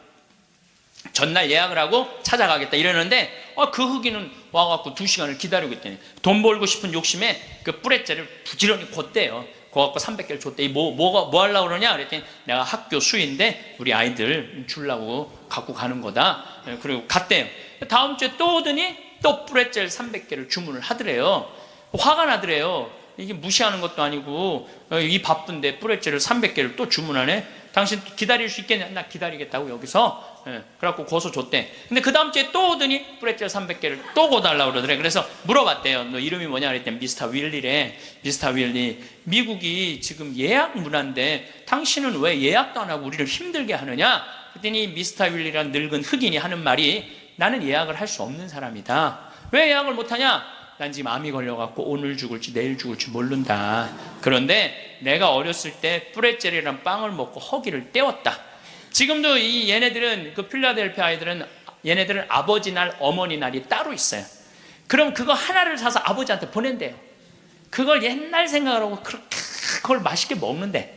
Speaker 1: 전날 예약을 하고 찾아가겠다 이러는데 그 흑인은 와갖고 2시간을 기다리고 있더니 돈 벌고 싶은 욕심에 그 뿌레첼을 부지런히 걷대요. 그거 갖고 300개를 줬대. 뭐 하려고 그러냐? 그랬더니 내가 학교 수인데 우리 아이들 주려고 갖고 가는 거다. 그리고 갔대요. 다음 주에 또 오더니 또 뿌레첼 300개를 주문을 하더래요. 화가 나더래요. 이게 무시하는 것도 아니고 이 바쁜데 뿌레첼을 300개를 또 주문하네. 당신 기다릴 수 있겠냐? 나 기다리겠다고 여기서. 그래갖고 고소 줬대. 근데 그 다음 주에 또 오더니 뿌레첼 300개를 또 고달라고 그러더래. 그래서 물어봤대요. 너 이름이 뭐냐? 그랬더니 미스터 윌리래. 미스터 윌리. 미국이 지금 예약 문화인데 당신은 왜 예약도 안 하고 우리를 힘들게 하느냐? 그랬더니 미스터 윌리라는 늙은 흑인이 하는 말이 나는 예약을 할 수 없는 사람이다. 왜 예약을 못하냐? 난 지금 암이 걸려갖고 오늘 죽을지 내일 죽을지 모른다. 그런데 내가 어렸을 때 뿌레첼이란 빵을 먹고 허기를 때웠다. 지금도 이 얘네들은 그 필라델피아 아이들은 얘네들은 아버지 날 어머니 날이 따로 있어요. 그럼 그거 하나를 사서 아버지한테 보낸대요. 그걸 옛날 생각하고 그걸 맛있게 먹는데.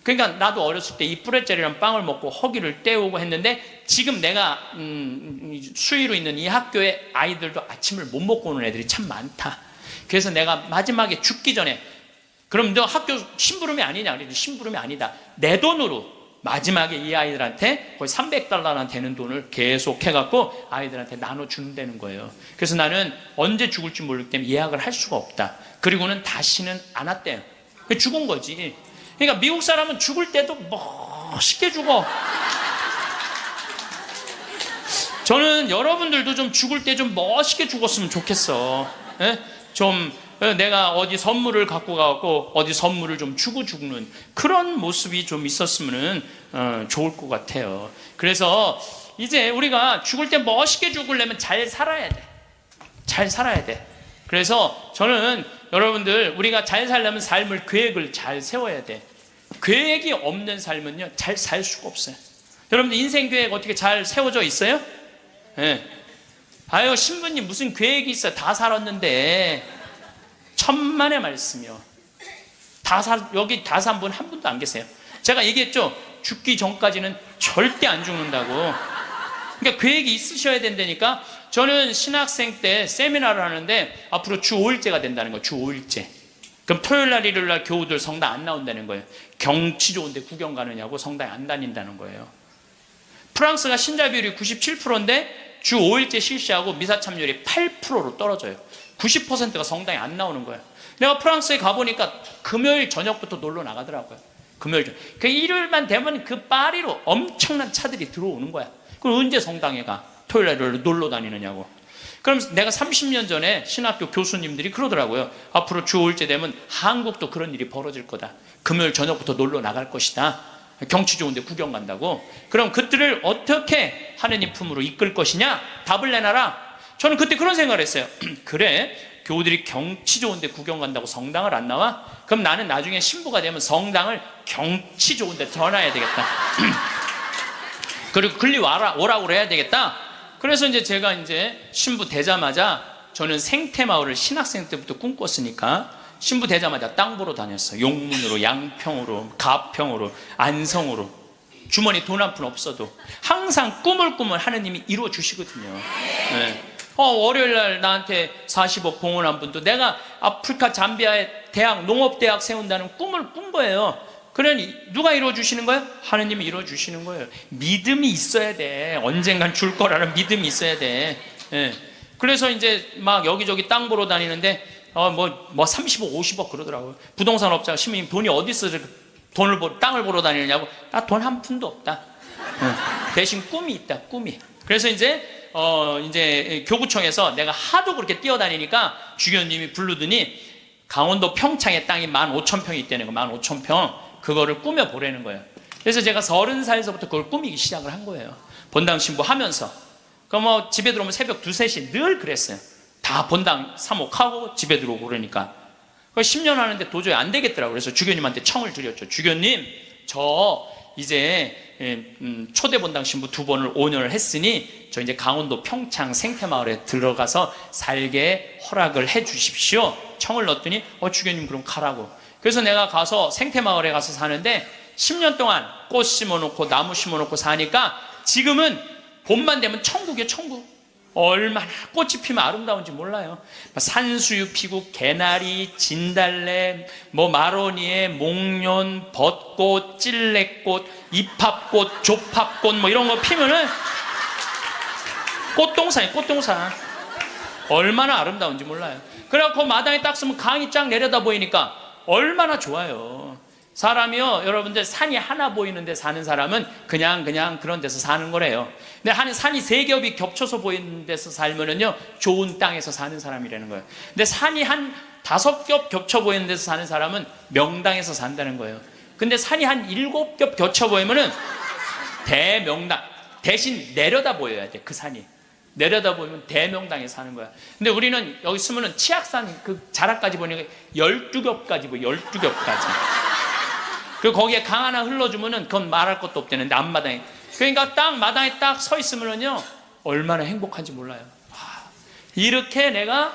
Speaker 1: 그러니까 나도 어렸을 때 이 뿌레첼이란 빵을 먹고 허기를 때우고 했는데 지금 내가 수의로 있는 이 학교에 아이들도 아침을 못 먹고 오는 애들이 참 많다. 그래서 내가 마지막에 죽기 전에 그럼 너 학교 심부름이 아니냐? 그래도 심부름이 아니다. 내 돈으로 마지막에 이 아이들한테 거의 $300나 되는 돈을 계속 해갖고 아이들한테 나눠준다는 거예요. 그래서 나는 언제 죽을지 모르기 때문에 예약을 할 수가 없다. 그리고는 다시는 안 왔대요. 죽은 거지. 그러니까 미국 사람은 죽을 때도 멋있게 죽어. 저는 여러분들도 좀 죽을 때 좀 멋있게 죽었으면 좋겠어. 좀 내가 어디 선물을 갖고 가고 어디 선물을 좀 주고 죽는 그런 모습이 좀 있었으면 좋을 것 같아요. 그래서 이제 우리가 죽을 때 멋있게 죽으려면 잘 살아야 돼. 잘 살아야 돼. 그래서 저는 여러분들 우리가 잘 살려면 삶을 계획을 잘 세워야 돼. 계획이 없는 삶은요 잘 살 수가 없어요. 여러분들 인생 계획 어떻게 잘 세워져 있어요? 네. 아유 신부님 무슨 계획이 있어. 다 살았는데. 천만의 말씀이요. 여기 다 산 분 한 분도 안 계세요. 제가 얘기했죠. 죽기 전까지는 절대 안 죽는다고. 그러니까 계획이 있으셔야 된다니까. 저는 신학생 때 세미나를 하는데 앞으로 주 5일제가 된다는 거예요. 주 5일제. 그럼 토요일날 일요일날 교우들 성당 안 나온다는 거예요. 경치 좋은데 구경 가느냐고 성당에 안 다닌다는 거예요. 프랑스가 신자 비율이 97%인데 주 5일제 실시하고 미사 참여율이 8%로 떨어져요. 90%가 성당에 안 나오는 거예요. 내가 프랑스에 가보니까 금요일 저녁부터 놀러 나가더라고요. 금요일 저녁. 그 일요일만 되면 그 파리로 엄청난 차들이 들어오는 거야. 그럼 언제 성당에 가? 토요일날 놀러 다니느냐고. 그럼 내가 30년 전에 신학교 교수님들이 그러더라고요. 앞으로 주 5일째 되면 한국도 그런 일이 벌어질 거다. 금요일 저녁부터 놀러 나갈 것이다. 경치 좋은데 구경 간다고. 그럼 그들을 어떻게 하느님 품으로 이끌 것이냐? 답을 내놔라. 저는 그때 그런 생각을 했어요. 그래, 교우들이 경치 좋은데 구경 간다고 성당을 안 나와? 그럼 나는 나중에 신부가 되면 성당을 경치 좋은데 전화해야 되겠다. 그리고 글리 오라고 해야 되겠다. 그래서 이제 제가 이제 신부 되자마자 저는 생태마을을 신학생 때부터 꿈꿨으니까 신부 되자마자 땅 보러 다녔어요. 용문으로, 양평으로, 가평으로, 안성으로. 주머니 돈 한 푼 없어도 항상 꿈을 꾸면 하느님이 이루어 주시거든요. 네. 월요일날 나한테 40억 봉헌한 분도 내가 아프리카 잠비아에 농업대학 세운다는 꿈을 꾼 거예요. 그러니 누가 이루어주시는 거예요? 하느님이 이루어주시는 거예요. 믿음이 있어야 돼. 언젠간 줄 거라는 믿음이 있어야 돼. 예. 그래서 이제 막 여기저기 땅 보러 다니는데 뭐 30억 50억 그러더라고요. 부동산 업자가 신부님 돈이 어디 있어서 땅을 보러 다니느냐고. 나 돈 한 푼도 없다. 대신 꿈이 있다. 꿈이. 그래서 이제 교구청에서 내가 하도 그렇게 뛰어다니니까 주교님이 부르더니 강원도 평창에 땅이 15,000평이 있다는 거, 15,000평. 그거를 꾸며보라는 거예요. 그래서 제가 30살에서부터 그걸 꾸미기 시작을 한 거예요. 본당 신부 하면서. 그럼 뭐 집에 들어오면 새벽 2, 3시 늘 그랬어요. 다 본당 사목하고 집에 들어오고 그러니까. 10년 하는데 도저히 안 되겠더라고요. 그래서 주교님한테 청을 드렸죠. 주교님, 저 이제 초대 본당 신부 2번을 5년을 했으니 저 이제 강원도 평창 생태마을에 들어가서 살게 허락을 해 주십시오. 청을 넣었더니 주교님 그럼 가라고. 그래서 내가 가서 생태마을에 가서 사는데 10년 동안 꽃 심어놓고 나무 심어놓고 사니까 지금은 봄만 되면 천국이에요. 천국. 얼마나 꽃이 피면 아름다운지 몰라요. 산수유 피고 개나리, 진달래, 뭐 마로니에, 목련, 벚꽃, 찔레꽃, 이팝꽃, 조팝꽃 뭐 이런 거 피면은 꽃동산이에요. 꽃동산. 얼마나 아름다운지 몰라요. 그래갖고 마당에 딱 서면 강이 쫙 내려다 보이니까 얼마나 좋아요. 사람이요, 여러분들 산이 하나 보이는 데 사는 사람은 그냥 그런 데서 사는 거래요. 근데 산이 3겹이 겹쳐서 보이는 데서 살면은요, 좋은 땅에서 사는 사람이라는 거예요. 근데 산이 한 5겹 겹쳐 보이는 데서 사는 사람은 명당에서 산다는 거예요. 근데 산이 한 7겹 겹쳐 보이면은 대명당, 대신 내려다 보여야 돼, 그 산이. 내려다 보면 대명당에 사는 거야. 근데 우리는 여기 있으면은 치악산 그 자락까지 보니까 12겹까지 보여, 12겹까지. 그리고 거기에 강 하나 흘러주면은 그건 말할 것도 없대는데 앞마당에. 그러니까 딱 마당에 딱 서 있으면은요, 얼마나 행복한지 몰라요. 이렇게 내가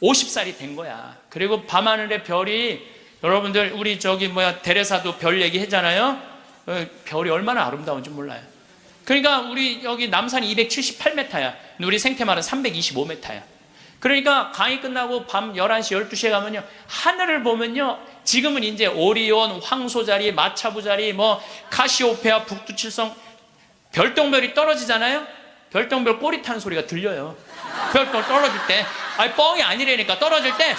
Speaker 1: 50살이 된 거야. 그리고 밤하늘의 별이, 여러분들 우리 데레사도 별 얘기 했잖아요. 별이 얼마나 아름다운지 몰라요. 그러니까 우리 여기 남산이 278m야. 우리 생태마을은 325m야. 그러니까 강의 끝나고 밤 11시, 12시에 가면요, 하늘을 보면요, 지금은 이제 오리온, 황소자리, 마차부자리, 뭐 카시오페아, 북두칠성, 별똥별이 떨어지잖아요. 별똥별 꼬리 타는 소리가 들려요. 별똥 떨어질 때, 아니 뻥이 아니라니까. 떨어질 때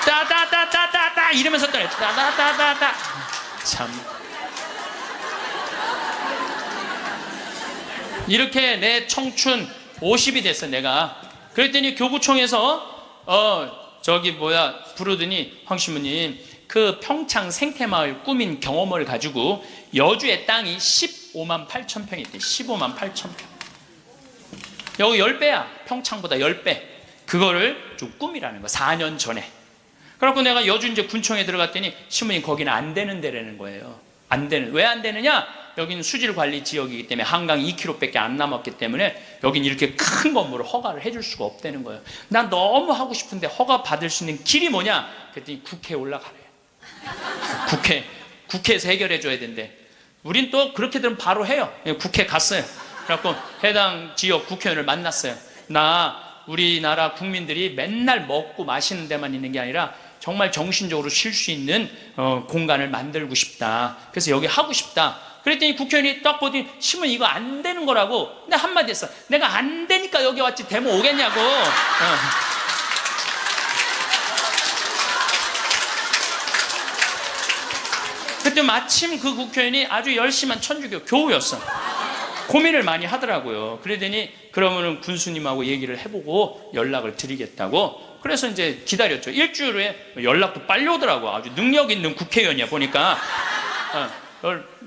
Speaker 1: 따다다다다다 이러면서 떨어요. 따다다다다. 참. 이렇게 내 청춘 50이 됐어, 내가. 그랬더니 교구청에서 부르더니 황 신부님, 그 평창 생태마을 꾸민 경험을 가지고 여주의 땅이 15만 8천 평이 있대. 15만 8천 평. 여기 10배야. 평창보다 10배. 그거를 좀 꾸미라는 거야. 4년 전에. 그래갖고 내가 여주 이제 군청에 들어갔더니 신부님 거기는 안 되는 데라는 거예요. 안 되는. 왜 안 되느냐? 여기는 수질관리 지역이기 때문에 한강 2km밖에 안 남았기 때문에 여긴 이렇게 큰 건물을 허가를 해줄 수가 없다는 거예요. 난 너무 하고 싶은데 허가 받을 수 있는 길이 뭐냐? 그랬더니 국회에 올라가래요. 국회에서 해결해 줘야 된대. 우린 또 그렇게 되면 바로 해요. 국회 갔어요. 그래갖고 해당 지역 국회의원을 만났어요. 나 우리나라 국민들이 맨날 먹고 마시는 데만 있는 게 아니라 정말 정신적으로 쉴 수 있는 공간을 만들고 싶다. 그래서 여기 하고 싶다. 그랬더니 국회의원이 딱 보더니 신문 이거 안 되는 거라고. 근데 한마디 했어. 내가 안 되니까 여기 왔지 데모 오겠냐고. 그때 마침 그 국회의원이 아주 열심한 천주교 교우였어. 고민을 많이 하더라고요. 그러더니 그러면은 군수님하고 얘기를 해보고 연락을 드리겠다고. 그래서 이제 기다렸죠. 일주일 후에 연락도 빨리 오더라고. 아주 능력 있는 국회의원이야 보니까.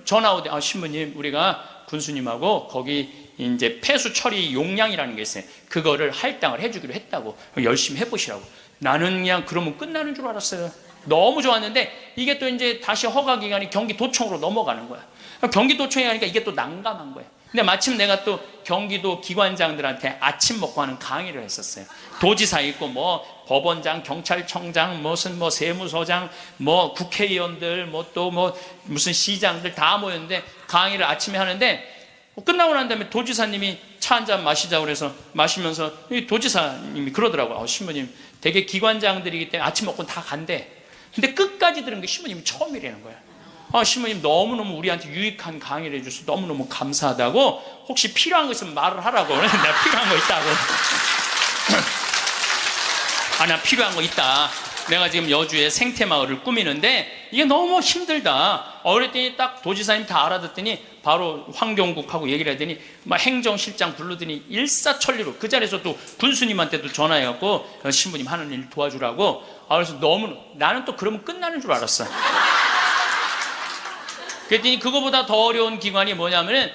Speaker 1: 전화 오대. 신부님, 우리가 군수님하고 거기 이제 폐수 처리 용량이라는 게 있어요. 그거를 할당을 해주기로 했다고. 열심히 해보시라고. 나는 그냥 그러면 끝나는 줄 알았어요. 너무 좋았는데 이게 또 이제 다시 허가 기간이 경기도청으로 넘어가는 거야. 경기도청에 가니까 이게 또 난감한 거야. 근데 마침 내가 또 경기도 기관장들한테 아침 먹고 하는 강의를 했었어요. 도지사 있고 뭐 법원장, 경찰청장, 무슨 뭐 세무서장, 뭐 국회의원들, 뭐 또 뭐 무슨 시장들 다 모였는데 강의를 아침에 하는데 끝나고 난 다음에 도지사님이 차 한 잔 마시자고 그래서 마시면서 이 도지사님이 그러더라고요. 신부님, 되게 기관장들이기 때문에 아침 먹고 다 간대. 근데 끝까지 들은 게 신부님이 처음이라는 거야. 신부님 너무너무 우리한테 유익한 강의를 해줘서 너무너무 감사하다고. 혹시 필요한 거 있으면 말을 하라고. 내가 필요한 거 있다고. 나 필요한 거 있다. 내가 지금 여주에 생태마을을 꾸미는데 이게 너무 힘들다. 그랬더니 딱 도지사님 다 알아듣더니 바로 황경국하고 얘기를 하더니 막 행정실장 부르더니 일사천리로 그 자리에서 또 군수님한테도 전화해갖고 신부님 하는 일 도와주라고. 그래서 너무 나는 또 그러면 끝나는 줄 알았어. 그랬더니 그거보다 더 어려운 기관이 뭐냐면은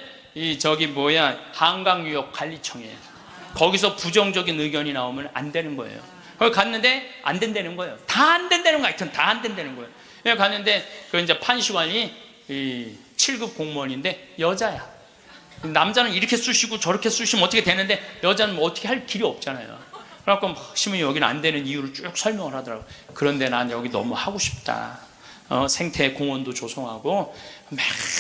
Speaker 1: 한강유역관리청이에요. 거기서 부정적인 의견이 나오면 안 되는 거예요. 거기 갔는데 안 된다는 거예요. 다 안 된다는 거 하여튼 다 안 된다는 거예요. 그래서 갔는데 그 이제 판시관이 7급 공무원인데 여자야. 남자는 이렇게 쑤시고 저렇게 쑤시면 어떻게 되는데 여자는 뭐 어떻게 할 길이 없잖아요. 그래갖고 신부님 여기는 안 되는 이유를 쭉 설명을 하더라고요. 그런데 난 여기 너무 하고 싶다. 생태 공원도 조성하고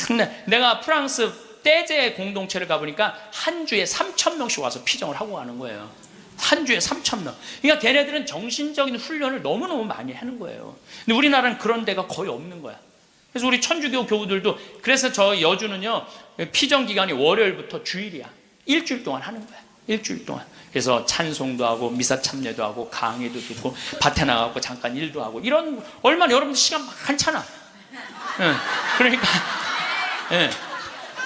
Speaker 1: 맨날 내가 프랑스 떼제 공동체를 가보니까 한 주에 3,000명씩 와서 피정을 하고 가는 거예요. 한 주에 3,000명. 그러니까 걔네들은 정신적인 훈련을 너무너무 많이 하는 거예요. 근데 우리나라는 그런 데가 거의 없는 거야. 그래서 우리 천주교 교우들도 그래서 저 여주는요 피정 기간이 월요일부터 주일이야. 일주일 동안 하는 거야. 일주일 동안. 그래서 찬송도 하고 미사 참여도 하고 강의도 듣고 밭에 나가고 잠깐 일도 하고 이런 얼마나 여러분들 시간 많잖아. 그러니까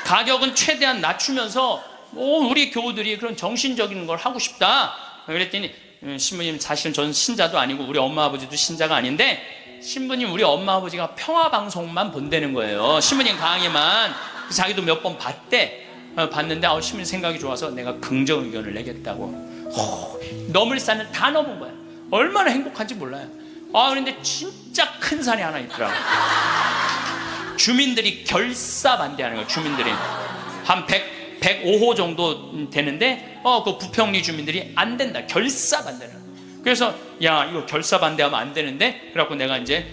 Speaker 1: 가격은 최대한 낮추면서 우리 교우들이 그런 정신적인 걸 하고 싶다. 그랬더니 신부님 사실은 저는 신자도 아니고 우리 엄마 아버지도 신자가 아닌데 신부님 우리 엄마 아버지가 평화방송만 본다는 거예요. 신부님 강의만. 자기도 몇 번 봤대. 봤는데 신부님 생각이 좋아서 내가 긍정 의견을 내겠다고. 넘을 산을 다 넘은 거야. 얼마나 행복한지 몰라요. 그런데 진짜 큰 산이 하나 있더라고. 주민들이 결사 반대하는 거예요. 주민들이 한 105호 정도 되는데 그 부평리 주민들이 안 된다. 결사 반대를. 그래서 야 이거 결사 반대하면 안 되는데 그래갖고 내가 이제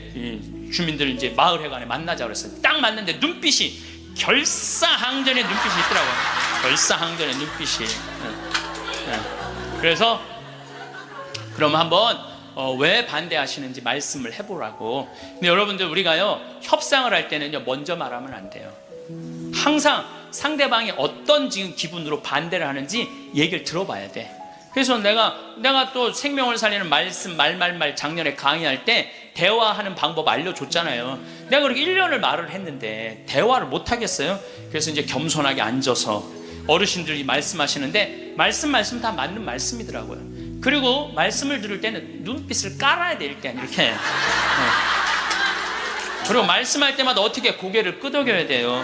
Speaker 1: 주민들 이제 마을회관에 만나자 그랬어요. 딱 만났는데 눈빛이 결사항전의 눈빛이 있더라고요. 결사항전의 눈빛이. 그래서 그럼 한번 왜 반대하시는지 말씀을 해보라고. 근데 여러분들 우리가요 협상을 할 때는요 먼저 말하면 안 돼요. 항상 상대방이 어떤 지금 기분으로 반대를 하는지 얘기를 들어봐야 돼. 그래서 내가 또 생명을 살리는 말씀 말 작년에 강의할 때 대화하는 방법 알려줬잖아요. 내가 그렇게 1년을 말을 했는데 대화를 못 하겠어요. 그래서 이제 겸손하게 앉아서 어르신들이 말씀하시는데 말씀 다 맞는 말씀이더라고요. 그리고 말씀을 들을 때는 눈빛을 깔아야 돼. 일단 이렇게. 그리고 말씀할 때마다 어떻게 고개를 끄덕여야 돼요.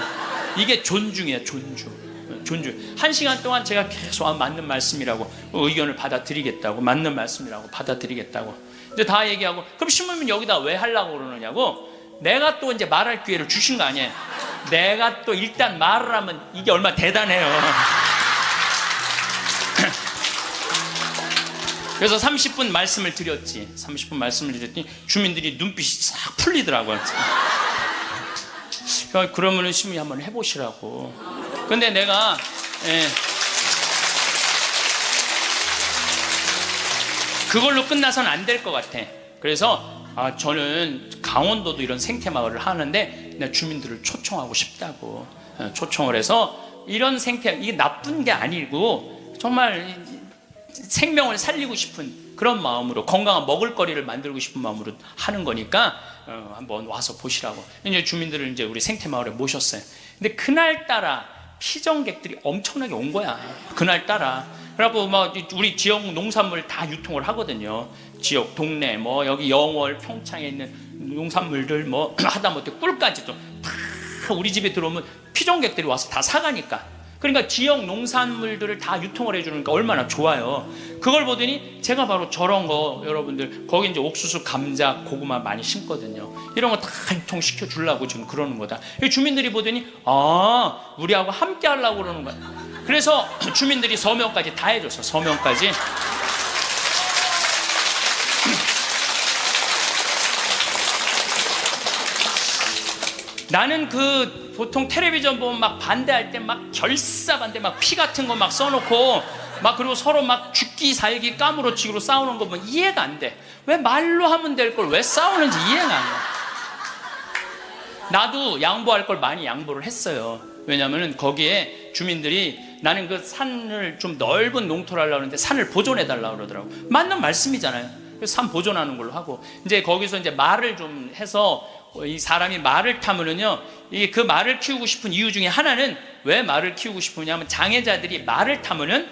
Speaker 1: 이게 존중이에요. 존중. 1시간 동안 제가 계속 맞는 말씀이라고 의견을 받아들이겠다고, 맞는 말씀이라고 받아들이겠다고. 근데 다 얘기하고 그럼 신부님 여기다 왜 하려고 그러느냐고. 내가 또 이제 말할 기회를 주신 거 아니에요. 내가 또 일단 말을 하면 이게 얼마나 대단해요. 그래서 30분 말씀을 드렸지. 30분 말씀을 드렸더니 주민들이 눈빛이 싹 풀리더라고요. 그러면은 신부님 한번 해보시라고. 근데 내가 그걸로 끝나서는 안 될 것 같아. 그래서 저는 강원도도 이런 생태마을을 하는데 내가 주민들을 초청하고 싶다고 초청을 해서 이런 생태, 이게 나쁜 게 아니고 정말 생명을 살리고 싶은 그런 마음으로 건강한 먹을거리를 만들고 싶은 마음으로 하는 거니까 한번 와서 보시라고. 이제 주민들을 이제 우리 생태마을에 모셨어요. 근데 그날따라 피정객들이 엄청나게 온 거야. 그날따라. 그래갖고 막 우리 지역 농산물 다 유통을 하거든요. 지역 동네 뭐 여기 영월 평창에 있는 농산물들 뭐 하다못해 꿀까지도 다 우리 집에 들어오면 피정객들이 와서 다 사가니까. 그러니까 지역 농산물들을 다 유통을 해주니까 얼마나 좋아요. 그걸 보더니 제가 바로 저런 거 여러분들 거기 이제 옥수수, 감자, 고구마 많이 심거든요. 이런 거 다 유통시켜 주려고 지금 그러는 거다. 주민들이 보더니 우리하고 함께 하려고 그러는 거야. 그래서 주민들이 서명까지 다 해줬어. 서명까지. 나는 보통 텔레비전 보면 막 반대할 때 막 결사 반대 막 피 같은 거 막 써놓고 막 그리고 서로 막 죽기 살기 까무러치기로 싸우는 거 보면 이해가 안 돼. 왜 말로 하면 될 걸 왜 싸우는지 이해가 안 돼. 나도 양보할 걸 많이 양보를 했어요. 왜냐면은 거기에 주민들이 나는 그 산을 좀 넓은 농토를 하려고 하는데 산을 보존해 달라고 그러더라고. 맞는 말씀이잖아요. 그래서 산 보존하는 걸로 하고 이제 거기서 이제 말을 좀 해서 이 사람이 말을 타면은요, 이게 그 말을 키우고 싶은 이유 중에 하나는 왜 말을 키우고 싶으냐면 장애자들이 말을 타면요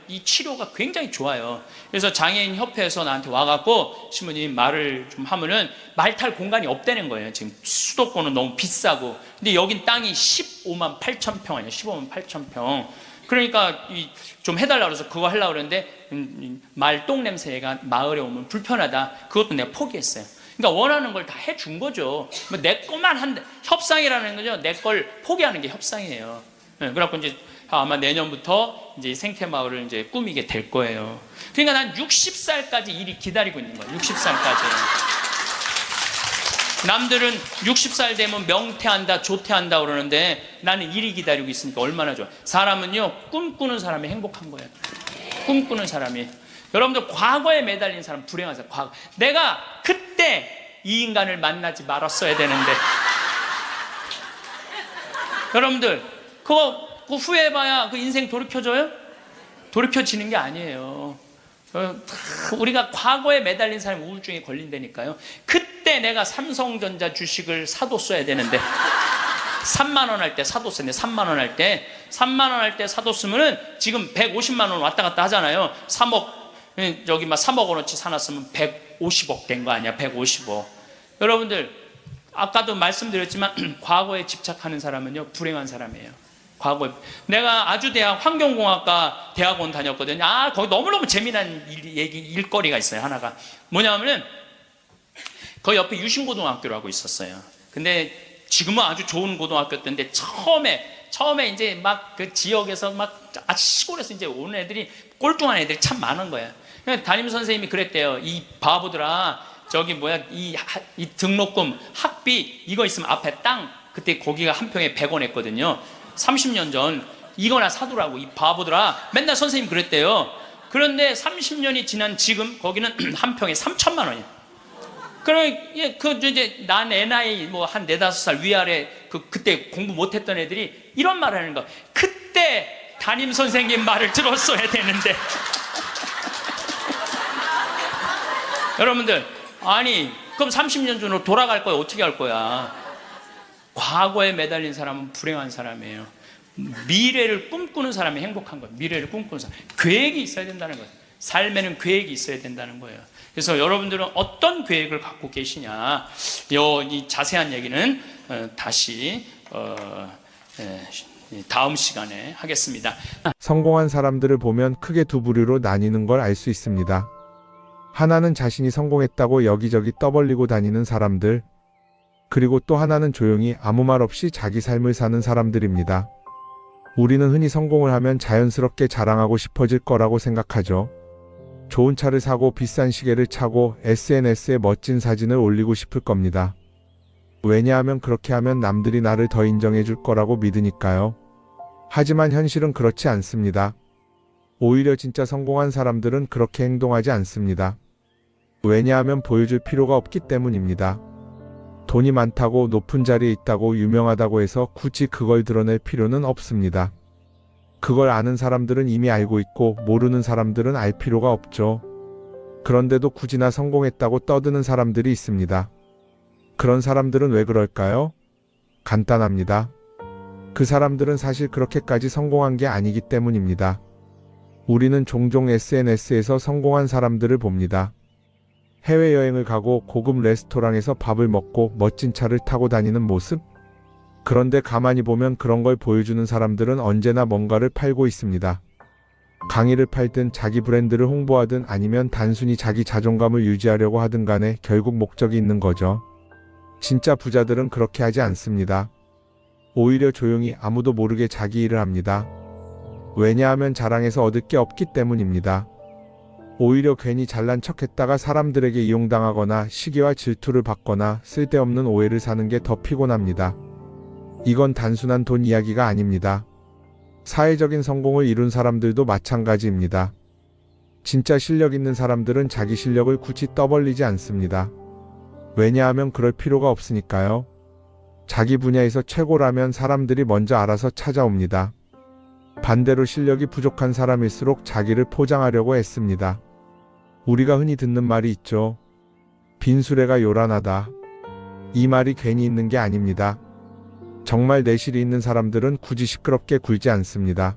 Speaker 1: 이 치료가 굉장히 좋아요. 그래서 장애인 협회에서 나한테 와갖고 신부님 말을 좀 하면은 말 탈 공간이 없다는 거예요. 지금 수도권은 너무 비싸고, 근데 여긴 땅이 15만 8천 평 아니에요. 15만 8천 평. 그러니까 좀 해달라고 그래서 그거 하려고 그랬는데 말똥 냄새가 마을에 오면 불편하다. 그것도 내가 포기했어요. 그러니까 원하는 걸 다 해준 거죠. 내 것만 한데, 협상이라는 거죠. 내 걸 포기하는 게 협상이에요. 그래갖고 이제 아마 내년부터 이제 생태마을을 이제 꾸미게 될 거예요. 그러니까 난 60살까지 일이 기다리고 있는 거예요. 60살까지. 남들은 60살 되면 명퇴한다, 조퇴한다 그러는데 나는 일이 기다리고 있으니까 얼마나 좋아. 사람은요, 꿈꾸는 사람이 행복한 거예요. 꿈꾸는 사람이. 여러분들 과거에 매달린 사람 불행하세요. 과거. 내가 그때 이 인간을 만나지 말았어야 되는데. 여러분들 그거 후회해봐야 그 인생 돌이켜져요? 돌이켜지는 게 아니에요. 우리가 과거에 매달린 사람이 우울증에 걸린다니까요. 그때 내가 삼성전자 주식을 사뒀어야 되는데 3만 원 할 때 사뒀었는데 3만 원 할 때 3만 원 할 때 사뒀으면은 지금 150만 원 왔다 갔다 하잖아요. 3억 저기 막 3억 원어치 사놨으면 150억 된 거 아니야. 150억. 여러분들 아까도 말씀드렸지만 과거에 집착하는 사람은요 불행한 사람이에요. 과거에 내가 아주대학 환경공학과 대학원 다녔거든요. 거기 너무너무 재미난 일거리가 있어요. 하나가 뭐냐면은 거기 옆에 유신고등학교라고 있었어요. 근데 지금은 아주 좋은 고등학교였는데 처음에 이제 막 그 지역에서 막 아주 시골에서 이제 오는 애들이 꼴뚱한 애들이 참 많은 거예요. 담임 선생님이 그랬대요. 이 바보들아, 저기 뭐야, 이 등록금 학비 이거 있으면 앞에 땅, 그때 거기가 한 평에 100원 했거든요. 30년 전 이거나 사두라고, 이 바보들아. 맨날 선생님 그랬대요. 그런데 30년이 지난 지금 거기는 한 평에 3천만 원이에요. 그럼 그 이제 난 애 나이 뭐 한 4-5살 위아래 그때 공부 못했던 애들이 이런 말을 하는 거. 그때 담임 선생님 말을 들었어야 되는데. 여러분들, 아니 그럼 30년 전으로 돌아갈 거야? 어떻게 할 거야? 과거에 매달린 사람은 불행한 사람이에요. 미래를 꿈꾸는 사람이 행복한 거예요. 미래를 꿈꾸는 사람. 계획이 있어야 된다는 거예요. 삶에는 계획이 있어야 된다는 거예요. 그래서 여러분들은 어떤 계획을 갖고 계시냐, 이 자세한 얘기는 다시 다음 시간에 하겠습니다.
Speaker 2: 성공한 사람들을 보면 크게 두 부류로 나뉘는 걸 알 수 있습니다. 하나는 자신이 성공했다고 여기저기 떠벌리고 다니는 사람들, 그리고 또 하나는 조용히 아무 말 없이 자기 삶을 사는 사람들입니다. 우리는 흔히 성공을 하면 자연스럽게 자랑하고 싶어질 거라고 생각하죠. 좋은 차를 사고 비싼 시계를 차고 SNS에 멋진 사진을 올리고 싶을 겁니다. 왜냐하면 그렇게 하면 남들이 나를 더 인정해 줄 거라고 믿으니까요. 하지만 현실은 그렇지 않습니다. 오히려 진짜 성공한 사람들은 그렇게 행동하지 않습니다. 왜냐하면 보여줄 필요가 없기 때문입니다. 돈이 많다고, 높은 자리에 있다고, 유명하다고 해서 굳이 그걸 드러낼 필요는 없습니다. 그걸 아는 사람들은 이미 알고 있고 모르는 사람들은 알 필요가 없죠. 그런데도 굳이나 성공했다고 떠드는 사람들이 있습니다. 그런 사람들은 왜 그럴까요? 간단합니다. 그 사람들은 사실 그렇게까지 성공한 게 아니기 때문입니다. 우리는 종종 SNS에서 성공한 사람들을 봅니다. 해외여행을 가고 고급 레스토랑에서 밥을 먹고 멋진 차를 타고 다니는 모습? 그런데 가만히 보면 그런 걸 보여주는 사람들은 언제나 뭔가를 팔고 있습니다. 강의를 팔든 자기 브랜드를 홍보하든 아니면 단순히 자기 자존감을 유지하려고 하든 간에 결국 목적이 있는 거죠. 진짜 부자들은 그렇게 하지 않습니다. 오히려 조용히 아무도 모르게 자기 일을 합니다. 왜냐하면 자랑해서 얻을 게 없기 때문입니다. 오히려 괜히 잘난 척했다가 사람들에게 이용당하거나 시기와 질투를 받거나 쓸데없는 오해를 사는 게 더 피곤합니다. 이건 단순한 돈 이야기가 아닙니다. 사회적인 성공을 이룬 사람들도 마찬가지입니다. 진짜 실력 있는 사람들은 자기 실력을 굳이 떠벌리지 않습니다. 왜냐하면 그럴 필요가 없으니까요. 자기 분야에서 최고라면 사람들이 먼저 알아서 찾아옵니다. 반대로 실력이 부족한 사람일수록 자기를 포장하려고 애씁니다. 우리가 흔히 듣는 말이 있죠. 빈 수레가 요란하다. 이 말이 괜히 있는 게 아닙니다. 정말 내실이 있는 사람들은 굳이 시끄럽게 굴지 않습니다.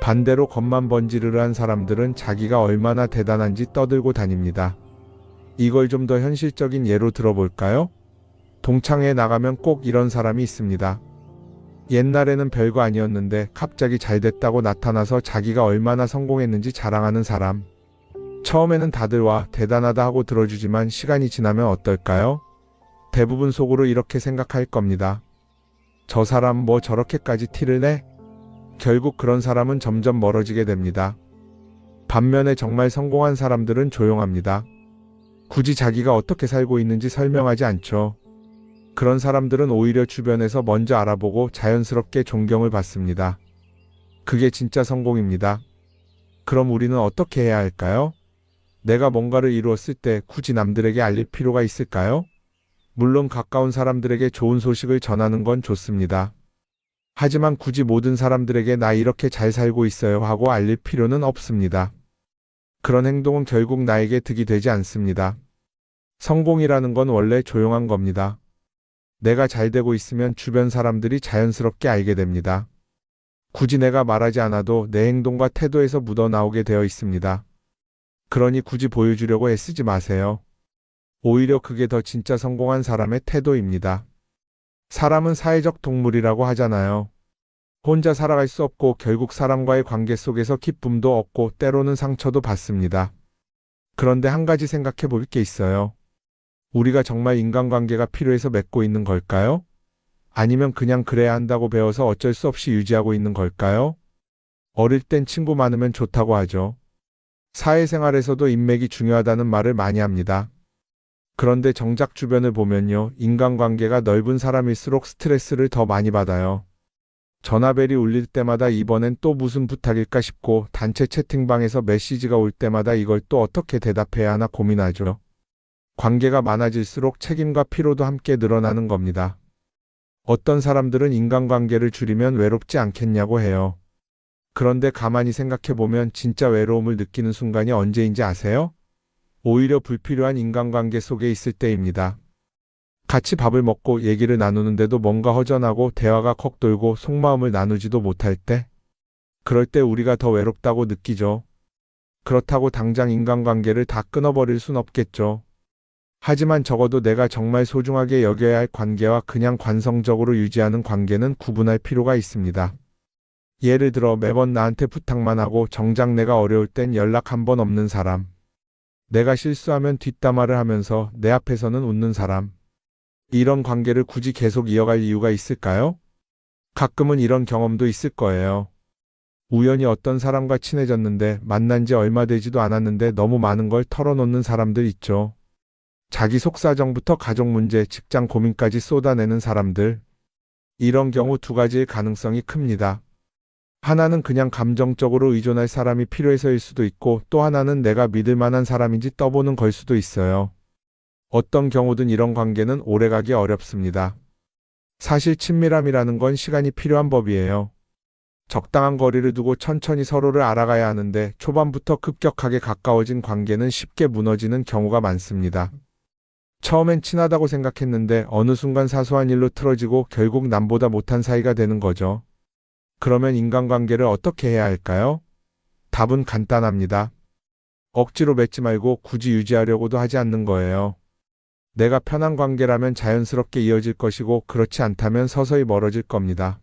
Speaker 2: 반대로 겉만 번지르르한 사람들은 자기가 얼마나 대단한지 떠들고 다닙니다. 이걸 좀 더 현실적인 예로 들어볼까요? 동창회에 나가면 꼭 이런 사람이 있습니다. 옛날에는 별거 아니었는데 갑자기 잘 됐다고 나타나서 자기가 얼마나 성공했는지 자랑하는 사람. 처음에는 다들 와 대단하다 하고 들어주지만 시간이 지나면 어떨까요? 대부분 속으로 이렇게 생각할 겁니다. 저 사람 뭐 저렇게까지 티를 내? 결국 그런 사람은 점점 멀어지게 됩니다. 반면에 정말 성공한 사람들은 조용합니다. 굳이 자기가 어떻게 살고 있는지 설명하지 않죠. 그런 사람들은 오히려 주변에서 먼저 알아보고 자연스럽게 존경을 받습니다. 그게 진짜 성공입니다. 그럼 우리는 어떻게 해야 할까요? 내가 뭔가를 이루었을 때 굳이 남들에게 알릴 필요가 있을까요? 물론 가까운 사람들에게 좋은 소식을 전하는 건 좋습니다. 하지만 굳이 모든 사람들에게 나 이렇게 잘 살고 있어요 하고 알릴 필요는 없습니다. 그런 행동은 결국 나에게 득이 되지 않습니다. 성공이라는 건 원래 조용한 겁니다. 내가 잘 되고 있으면 주변 사람들이 자연스럽게 알게 됩니다. 굳이 내가 말하지 않아도 내 행동과 태도에서 묻어나오게 되어 있습니다. 그러니 굳이 보여주려고 애쓰지 마세요. 오히려 그게 더 진짜 성공한 사람의 태도입니다. 사람은 사회적 동물이라고 하잖아요. 혼자 살아갈 수 없고 결국 사람과의 관계 속에서 기쁨도 얻고 때로는 상처도 받습니다. 그런데 한 가지 생각해 볼 게 있어요. 우리가 정말 인간관계가 필요해서 맺고 있는 걸까요? 아니면 그냥 그래야 한다고 배워서 어쩔 수 없이 유지하고 있는 걸까요? 어릴 땐 친구 많으면 좋다고 하죠. 사회생활에서도 인맥이 중요하다는 말을 많이 합니다. 그런데 정작 주변을 보면요, 인간관계가 넓은 사람일수록 스트레스를 더 많이 받아요. 전화벨이 울릴 때마다 이번엔 또 무슨 부탁일까 싶고 단체 채팅방에서 메시지가 올 때마다 이걸 또 어떻게 대답해야 하나 고민하죠. 관계가 많아질수록 책임과 피로도 함께 늘어나는 겁니다. 어떤 사람들은 인간관계를 줄이면 외롭지 않겠냐고 해요. 그런데 가만히 생각해보면 진짜 외로움을 느끼는 순간이 언제인지 아세요? 오히려 불필요한 인간관계 속에 있을 때입니다. 같이 밥을 먹고 얘기를 나누는데도 뭔가 허전하고 대화가 컥 돌고 속마음을 나누지도 못할 때, 그럴 때 우리가 더 외롭다고 느끼죠. 그렇다고 당장 인간관계를 다 끊어버릴 순 없겠죠. 하지만 적어도 내가 정말 소중하게 여겨야 할 관계와 그냥 관성적으로 유지하는 관계는 구분할 필요가 있습니다. 예를 들어 매번 나한테 부탁만 하고 정작 내가 어려울 땐 연락 한 번 없는 사람. 내가 실수하면 뒷담화를 하면서 내 앞에서는 웃는 사람. 이런 관계를 굳이 계속 이어갈 이유가 있을까요? 가끔은 이런 경험도 있을 거예요. 우연히 어떤 사람과 친해졌는데 만난 지 얼마 되지도 않았는데 너무 많은 걸 털어놓는 사람들 있죠. 자기 속사정부터 가족 문제, 직장 고민까지 쏟아내는 사람들. 이런 경우 두 가지의 가능성이 큽니다. 하나는 그냥 감정적으로 의존할 사람이 필요해서일 수도 있고 또 하나는 내가 믿을 만한 사람인지 떠보는 걸 수도 있어요. 어떤 경우든 이런 관계는 오래가기 어렵습니다. 사실 친밀함이라는 건 시간이 필요한 법이에요. 적당한 거리를 두고 천천히 서로를 알아가야 하는데 초반부터 급격하게 가까워진 관계는 쉽게 무너지는 경우가 많습니다. 처음엔 친하다고 생각했는데 어느 순간 사소한 일로 틀어지고 결국 남보다 못한 사이가 되는 거죠. 그러면 인간관계를 어떻게 해야 할까요? 답은 간단합니다. 억지로 맺지 말고 굳이 유지하려고도 하지 않는 거예요. 내가 편한 관계라면 자연스럽게 이어질 것이고 그렇지 않다면 서서히 멀어질 겁니다.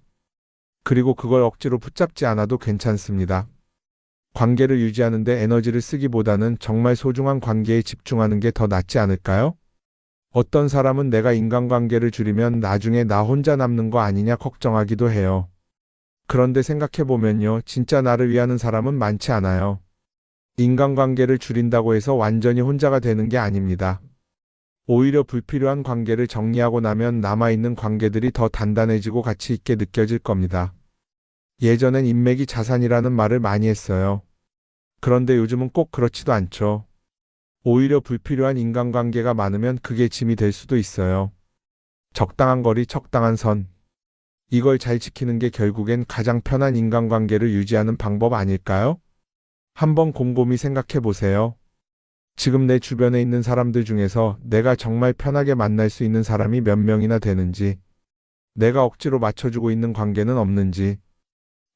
Speaker 2: 그리고 그걸 억지로 붙잡지 않아도 괜찮습니다. 관계를 유지하는데 에너지를 쓰기보다는 정말 소중한 관계에 집중하는 게 더 낫지 않을까요? 어떤 사람은 내가 인간관계를 줄이면 나중에 나 혼자 남는 거 아니냐 걱정하기도 해요. 그런데 생각해보면요, 진짜 나를 위하는 사람은 많지 않아요. 인간관계를 줄인다고 해서 완전히 혼자가 되는 게 아닙니다. 오히려 불필요한 관계를 정리하고 나면 남아있는 관계들이 더 단단해지고 가치 있게 느껴질 겁니다. 예전엔 인맥이 자산이라는 말을 많이 했어요. 그런데 요즘은 꼭 그렇지도 않죠. 오히려 불필요한 인간관계가 많으면 그게 짐이 될 수도 있어요. 적당한 거리, 적당한 선. 이걸 잘 지키는 게 결국엔 가장 편한 인간관계를 유지하는 방법 아닐까요? 한번 곰곰이 생각해 보세요. 지금 내 주변에 있는 사람들 중에서 내가 정말 편하게 만날 수 있는 사람이 몇 명이나 되는지, 내가 억지로 맞춰주고 있는 관계는 없는지,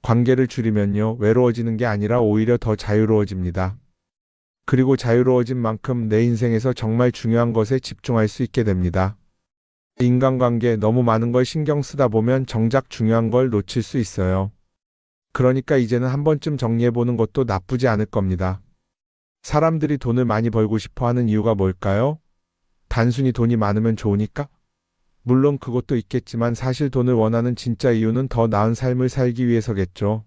Speaker 2: 관계를 줄이면요, 외로워지는 게 아니라 오히려 더 자유로워집니다. 그리고 자유로워진 만큼 내 인생에서 정말 중요한 것에 집중할 수 있게 됩니다. 인간관계 너무 많은 걸 신경 쓰다 보면 정작 중요한 걸 놓칠 수 있어요. 그러니까 이제는 한 번쯤 정리해보는 것도 나쁘지 않을 겁니다. 사람들이 돈을 많이 벌고 싶어 하는 이유가 뭘까요? 단순히 돈이 많으면 좋으니까? 물론 그것도 있겠지만 사실 돈을 원하는 진짜 이유는 더 나은 삶을 살기 위해서겠죠.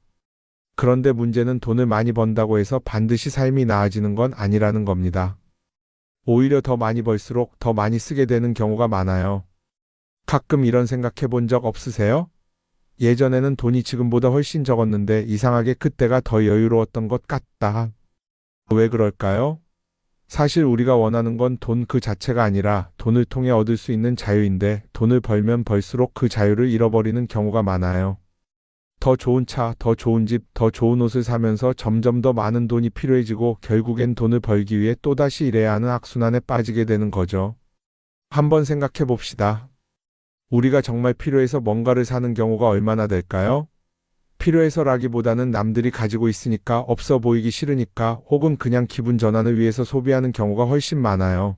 Speaker 2: 그런데 문제는 돈을 많이 번다고 해서 반드시 삶이 나아지는 건 아니라는 겁니다. 오히려 더 많이 벌수록 더 많이 쓰게 되는 경우가 많아요. 가끔 이런 생각해 본 적 없으세요? 예전에는 돈이 지금보다 훨씬 적었는데 이상하게 그때가 더 여유로웠던 것 같다. 왜 그럴까요? 사실 우리가 원하는 건 돈 그 자체가 아니라 돈을 통해 얻을 수 있는 자유인데 돈을 벌면 벌수록 그 자유를 잃어버리는 경우가 많아요. 더 좋은 차, 더 좋은 집, 더 좋은 옷을 사면서 점점 더 많은 돈이 필요해지고 결국엔 돈을 벌기 위해 또다시 일해야 하는 악순환에 빠지게 되는 거죠. 한번 생각해 봅시다. 우리가 정말 필요해서 뭔가를 사는 경우가 얼마나 될까요? 필요해서라기보다는 남들이 가지고 있으니까 없어 보이기 싫으니까 혹은 그냥 기분 전환을 위해서 소비하는 경우가 훨씬 많아요.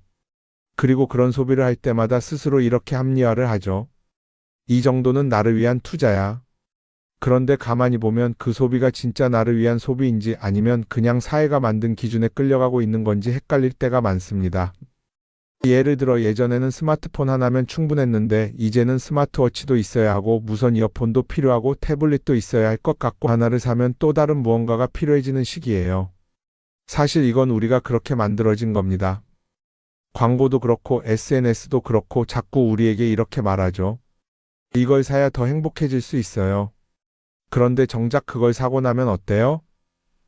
Speaker 2: 그리고 그런 소비를 할 때마다 스스로 이렇게 합리화를 하죠. 이 정도는 나를 위한 투자야. 그런데 가만히 보면 그 소비가 진짜 나를 위한 소비인지 아니면 그냥 사회가 만든 기준에 끌려가고 있는 건지 헷갈릴 때가 많습니다. 예를 들어 예전에는 스마트폰 하나면 충분했는데 이제는 스마트워치도 있어야 하고 무선 이어폰도 필요하고 태블릿도 있어야 할 것 같고 하나를 사면 또 다른 무언가가 필요해지는 시기예요. 사실 이건 우리가 그렇게 만들어진 겁니다. 광고도 그렇고 SNS도 그렇고 자꾸 우리에게 이렇게 말하죠. 이걸 사야 더 행복해질 수 있어요. 그런데 정작 그걸 사고 나면 어때요?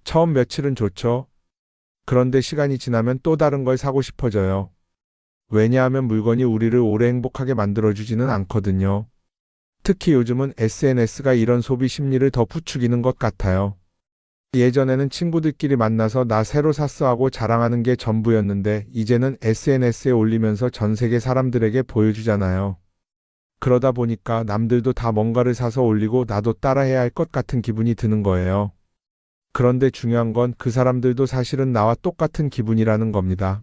Speaker 2: 처음 며칠은 좋죠. 그런데 시간이 지나면 또 다른 걸 사고 싶어져요. 왜냐하면 물건이 우리를 오래 행복하게 만들어주지는 않거든요. 특히 요즘은 SNS가 이런 소비 심리를 더 부추기는 것 같아요. 예전에는 친구들끼리 만나서 나 새로 샀어 하고 자랑하는 게 전부였는데 이제는 SNS에 올리면서 전 세계 사람들에게 보여주잖아요. 그러다 보니까 남들도 다 뭔가를 사서 올리고 나도 따라해야 할 것 같은 기분이 드는 거예요. 그런데 중요한 건 그 사람들도 사실은 나와 똑같은 기분이라는 겁니다.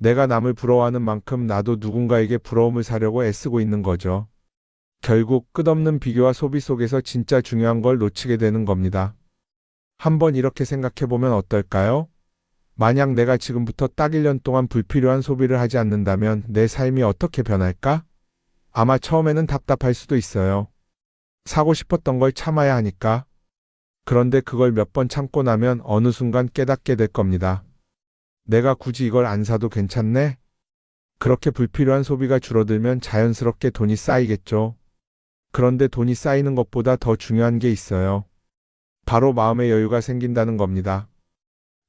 Speaker 2: 내가 남을 부러워하는 만큼 나도 누군가에게 부러움을 사려고 애쓰고 있는 거죠. 결국 끝없는 비교와 소비 속에서 진짜 중요한 걸 놓치게 되는 겁니다. 한번 이렇게 생각해보면 어떨까요? 만약 내가 지금부터 딱 1년 동안 불필요한 소비를 하지 않는다면 내 삶이 어떻게 변할까? 아마 처음에는 답답할 수도 있어요. 사고 싶었던 걸 참아야 하니까. 그런데 그걸 몇 번 참고 나면 어느 순간 깨닫게 될 겁니다. 내가 굳이 이걸 안 사도 괜찮네? 그렇게 불필요한 소비가 줄어들면 자연스럽게 돈이 쌓이겠죠. 그런데 돈이 쌓이는 것보다 더 중요한 게 있어요. 바로 마음의 여유가 생긴다는 겁니다.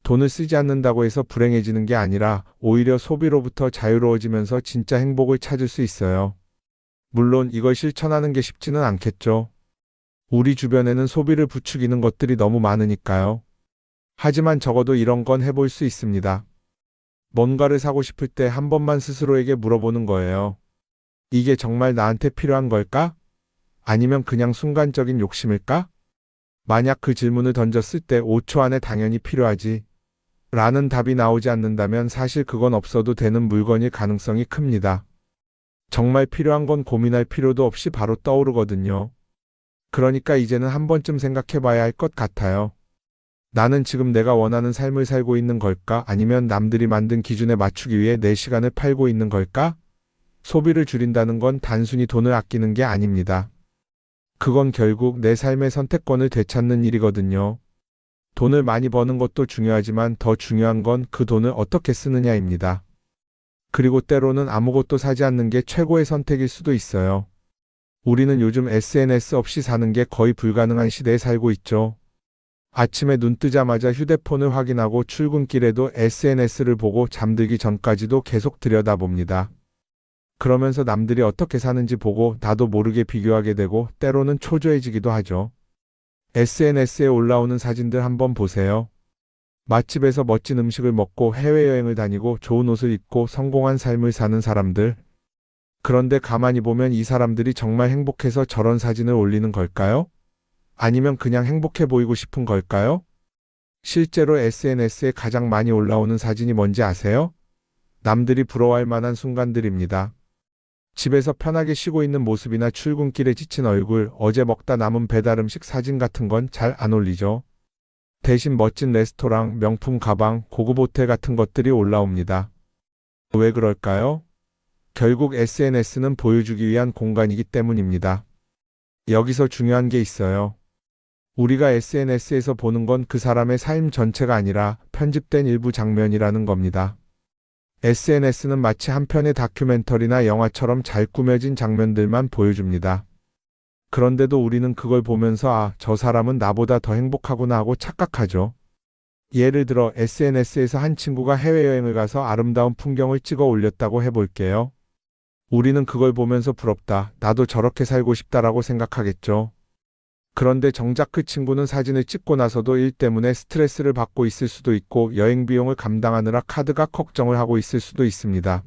Speaker 2: 돈을 쓰지 않는다고 해서 불행해지는 게 아니라 오히려 소비로부터 자유로워지면서 진짜 행복을 찾을 수 있어요. 물론 이걸 실천하는 게 쉽지는 않겠죠. 우리 주변에는 소비를 부추기는 것들이 너무 많으니까요. 하지만 적어도 이런 건 해볼 수 있습니다. 뭔가를 사고 싶을 때 한 번만 스스로에게 물어보는 거예요. 이게 정말 나한테 필요한 걸까? 아니면 그냥 순간적인 욕심일까? 만약 그 질문을 던졌을 때 5초 안에 당연히 필요하지 라는 답이 나오지 않는다면 사실 그건 없어도 되는 물건일 가능성이 큽니다. 정말 필요한 건 고민할 필요도 없이 바로 떠오르거든요. 그러니까 이제는 한 번쯤 생각해 봐야 할 것 같아요. 나는 지금 내가 원하는 삶을 살고 있는 걸까? 아니면 남들이 만든 기준에 맞추기 위해 내 시간을 팔고 있는 걸까? 소비를 줄인다는 건 단순히 돈을 아끼는 게 아닙니다. 그건 결국 내 삶의 선택권을 되찾는 일이거든요. 돈을 많이 버는 것도 중요하지만 더 중요한 건 그 돈을 어떻게 쓰느냐입니다. 그리고 때로는 아무것도 사지 않는 게 최고의 선택일 수도 있어요. 우리는 요즘 SNS 없이 사는 게 거의 불가능한 시대에 살고 있죠. 아침에 눈 뜨자마자 휴대폰을 확인하고 출근길에도 SNS를 보고 잠들기 전까지도 계속 들여다봅니다. 그러면서 남들이 어떻게 사는지 보고 나도 모르게 비교하게 되고 때로는 초조해지기도 하죠. SNS에 올라오는 사진들 한번 보세요. 맛집에서 멋진 음식을 먹고 해외여행을 다니고 좋은 옷을 입고 성공한 삶을 사는 사람들. 그런데 가만히 보면 이 사람들이 정말 행복해서 저런 사진을 올리는 걸까요? 아니면 그냥 행복해 보이고 싶은 걸까요? 실제로 SNS에 가장 많이 올라오는 사진이 뭔지 아세요? 남들이 부러워할 만한 순간들입니다. 집에서 편하게 쉬고 있는 모습이나 출근길에 지친 얼굴, 어제 먹다 남은 배달 음식 사진 같은 건 잘 안 올리죠. 대신 멋진 레스토랑, 명품 가방, 고급 호텔 같은 것들이 올라옵니다. 왜 그럴까요? 결국 SNS는 보여주기 위한 공간이기 때문입니다. 여기서 중요한 게 있어요. 우리가 SNS에서 보는 건 그 사람의 삶 전체가 아니라 편집된 일부 장면이라는 겁니다. SNS는 마치 한 편의 다큐멘터리나 영화처럼 잘 꾸며진 장면들만 보여줍니다. 그런데도 우리는 그걸 보면서 아, 저 사람은 나보다 더 행복하구나 하고 착각하죠. 예를 들어 SNS에서 한 친구가 해외여행을 가서 아름다운 풍경을 찍어 올렸다고 해볼게요. 우리는 그걸 보면서 부럽다, 나도 저렇게 살고 싶다라고 생각하겠죠. 그런데 정작 그 친구는 사진을 찍고 나서도 일 때문에 스트레스를 받고 있을 수도 있고 여행 비용을 감당하느라 카드가 걱정을 하고 있을 수도 있습니다.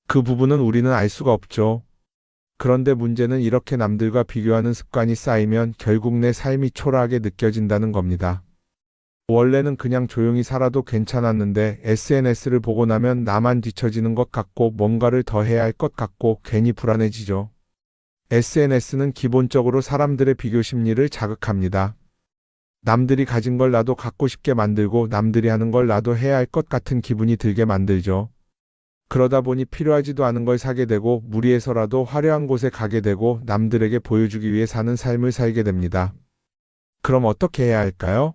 Speaker 2: 그 부분은 우리는 알 수가 없죠. 그런데 문제는 이렇게 남들과 비교하는 습관이 쌓이면 결국 내 삶이 초라하게 느껴진다는 겁니다. 원래는 그냥 조용히 살아도 괜찮았는데 SNS를 보고 나면 나만 뒤처지는 것 같고 뭔가를 더 해야 할 것 같고 괜히 불안해지죠. SNS는 기본적으로 사람들의 비교 심리를 자극합니다. 남들이 가진 걸 나도 갖고 싶게 만들고 남들이 하는 걸 나도 해야 할 것 같은 기분이 들게 만들죠. 그러다 보니 필요하지도 않은 걸 사게 되고 무리해서라도 화려한 곳에 가게 되고 남들에게 보여주기 위해 사는 삶을 살게 됩니다. 그럼 어떻게 해야 할까요?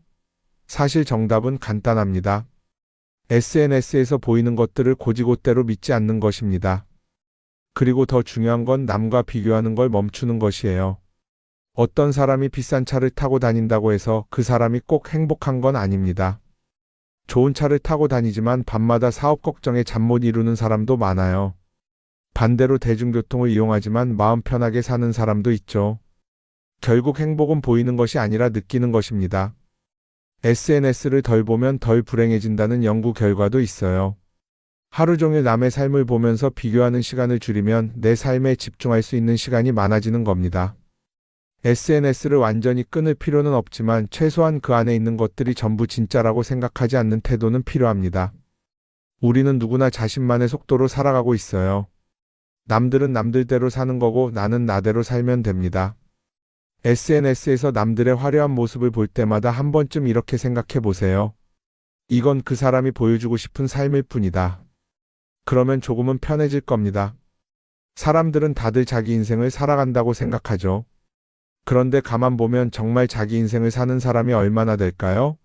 Speaker 2: 사실 정답은 간단합니다. SNS에서 보이는 것들을 곧이곧대로 믿지 않는 것입니다. 그리고 더 중요한 건 남과 비교하는 걸 멈추는 것이에요. 어떤 사람이 비싼 차를 타고 다닌다고 해서 그 사람이 꼭 행복한 건 아닙니다. 좋은 차를 타고 다니지만 밤마다 사업 걱정에 잠 못 이루는 사람도 많아요. 반대로 대중교통을 이용하지만 마음 편하게 사는 사람도 있죠. 결국 행복은 보이는 것이 아니라 느끼는 것입니다. SNS를 덜 보면 덜 불행해진다는 연구 결과도 있어요. 하루 종일 남의 삶을 보면서 비교하는 시간을 줄이면 내 삶에 집중할 수 있는 시간이 많아지는 겁니다. SNS를 완전히 끊을 필요는 없지만 최소한 그 안에 있는 것들이 전부 진짜라고 생각하지 않는 태도는 필요합니다. 우리는 누구나 자신만의 속도로 살아가고 있어요. 남들은 남들대로 사는 거고 나는 나대로 살면 됩니다. SNS에서 남들의 화려한 모습을 볼 때마다 한 번쯤 이렇게 생각해 보세요. 이건 그 사람이 보여주고 싶은 삶일 뿐이다. 그러면 조금은 편해질 겁니다. 사람들은 다들 자기 인생을 살아간다고 생각하죠. 그런데 가만 보면 정말 자기 인생을 사는 사람이 얼마나 될까요?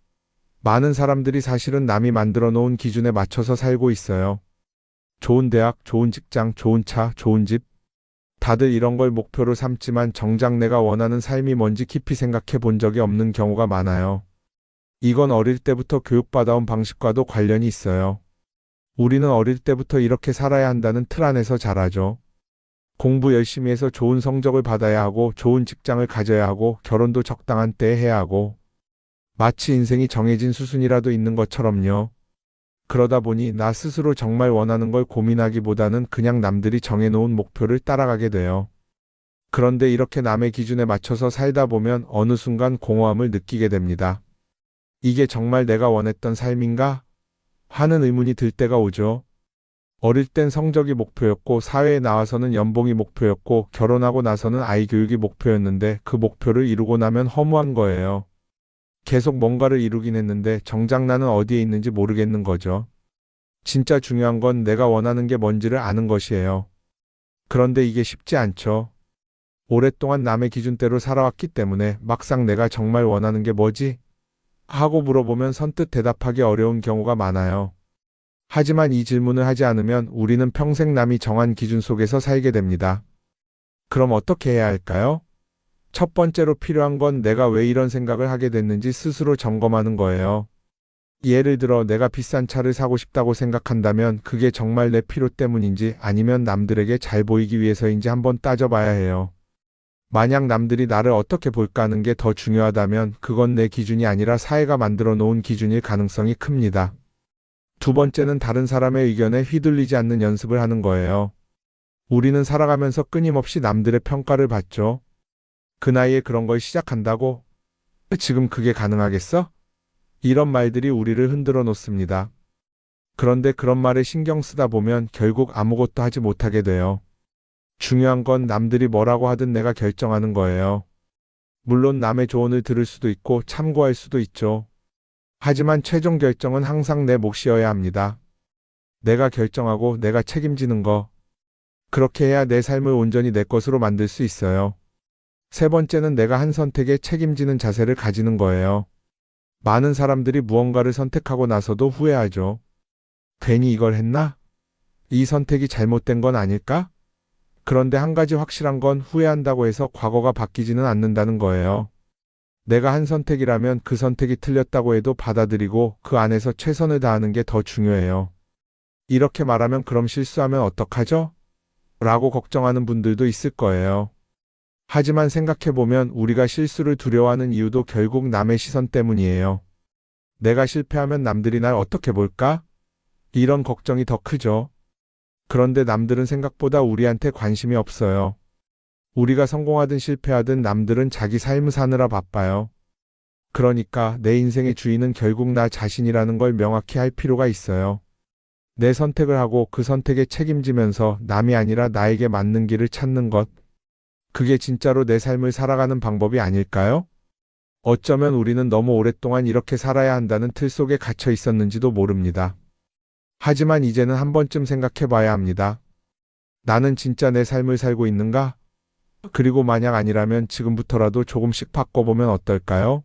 Speaker 2: 많은 사람들이 사실은 남이 만들어 놓은 기준에 맞춰서 살고 있어요. 좋은 대학, 좋은 직장, 좋은 차, 좋은 집. 다들 이런 걸 목표로 삼지만 정작 내가 원하는 삶이 뭔지 깊이 생각해 본 적이 없는 경우가 많아요. 이건 어릴 때부터 교육받아온 방식과도 관련이 있어요. 우리는 어릴 때부터 이렇게 살아야 한다는 틀 안에서 자라죠. 공부 열심히 해서 좋은 성적을 받아야 하고 좋은 직장을 가져야 하고 결혼도 적당한 때에 해야 하고 마치 인생이 정해진 수순이라도 있는 것처럼요. 그러다 보니 나 스스로 정말 원하는 걸 고민하기보다는 그냥 남들이 정해놓은 목표를 따라가게 돼요. 그런데 이렇게 남의 기준에 맞춰서 살다 보면 어느 순간 공허함을 느끼게 됩니다. 이게 정말 내가 원했던 삶인가? 하는 의문이 들 때가 오죠. 어릴 땐 성적이 목표였고 사회에 나와서는 연봉이 목표였고 결혼하고 나서는 아이 교육이 목표였는데 그 목표를 이루고 나면 허무한 거예요. 계속 뭔가를 이루긴 했는데 정작 나는 어디에 있는지 모르겠는 거죠. 진짜 중요한 건 내가 원하는 게 뭔지를 아는 것이에요. 그런데 이게 쉽지 않죠. 오랫동안 남의 기준대로 살아왔기 때문에 막상 내가 정말 원하는 게 뭐지? 하고 물어보면 선뜻 대답하기 어려운 경우가 많아요. 하지만 이 질문을 하지 않으면 우리는 평생 남이 정한 기준 속에서 살게 됩니다. 그럼 어떻게 해야 할까요? 첫 번째로 필요한 건 내가 왜 이런 생각을 하게 됐는지 스스로 점검하는 거예요. 예를 들어 내가 비싼 차를 사고 싶다고 생각한다면 그게 정말 내 필요 때문인지 아니면 남들에게 잘 보이기 위해서인지 한번 따져봐야 해요. 만약 남들이 나를 어떻게 볼까 하는 게 더 중요하다면 그건 내 기준이 아니라 사회가 만들어 놓은 기준일 가능성이 큽니다. 두 번째는 다른 사람의 의견에 휘둘리지 않는 연습을 하는 거예요. 우리는 살아가면서 끊임없이 남들의 평가를 받죠. 그 나이에 그런 걸 시작한다고? 지금 그게 가능하겠어? 이런 말들이 우리를 흔들어 놓습니다. 그런데 그런 말에 신경 쓰다 보면 결국 아무것도 하지 못하게 돼요. 중요한 건 남들이 뭐라고 하든 내가 결정하는 거예요. 물론 남의 조언을 들을 수도 있고 참고할 수도 있죠. 하지만 최종 결정은 항상 내 몫이어야 합니다. 내가 결정하고 내가 책임지는 거. 그렇게 해야 내 삶을 온전히 내 것으로 만들 수 있어요. 세 번째는 내가 한 선택에 책임지는 자세를 가지는 거예요. 많은 사람들이 무언가를 선택하고 나서도 후회하죠. 괜히 이걸 했나? 이 선택이 잘못된 건 아닐까? 그런데 한 가지 확실한 건 후회한다고 해서 과거가 바뀌지는 않는다는 거예요. 내가 한 선택이라면 그 선택이 틀렸다고 해도 받아들이고 그 안에서 최선을 다하는 게 더 중요해요. 이렇게 말하면 그럼 실수하면 어떡하죠? 라고 걱정하는 분들도 있을 거예요. 하지만 생각해보면 우리가 실수를 두려워하는 이유도 결국 남의 시선 때문이에요. 내가 실패하면 남들이 날 어떻게 볼까? 이런 걱정이 더 크죠. 그런데 남들은 생각보다 우리한테 관심이 없어요. 우리가 성공하든 실패하든 남들은 자기 삶을 사느라 바빠요. 그러니까 내 인생의 주인은 결국 나 자신이라는 걸 명확히 할 필요가 있어요. 내 선택을 하고 그 선택에 책임지면서 남이 아니라 나에게 맞는 길을 찾는 것. 그게 진짜로 내 삶을 살아가는 방법이 아닐까요? 어쩌면 우리는 너무 오랫동안 이렇게 살아야 한다는 틀 속에 갇혀 있었는지도 모릅니다. 하지만 이제는 한 번쯤 생각해 봐야 합니다. 나는 진짜 내 삶을 살고 있는가? 그리고 만약 아니라면 지금부터라도 조금씩 바꿔보면 어떨까요?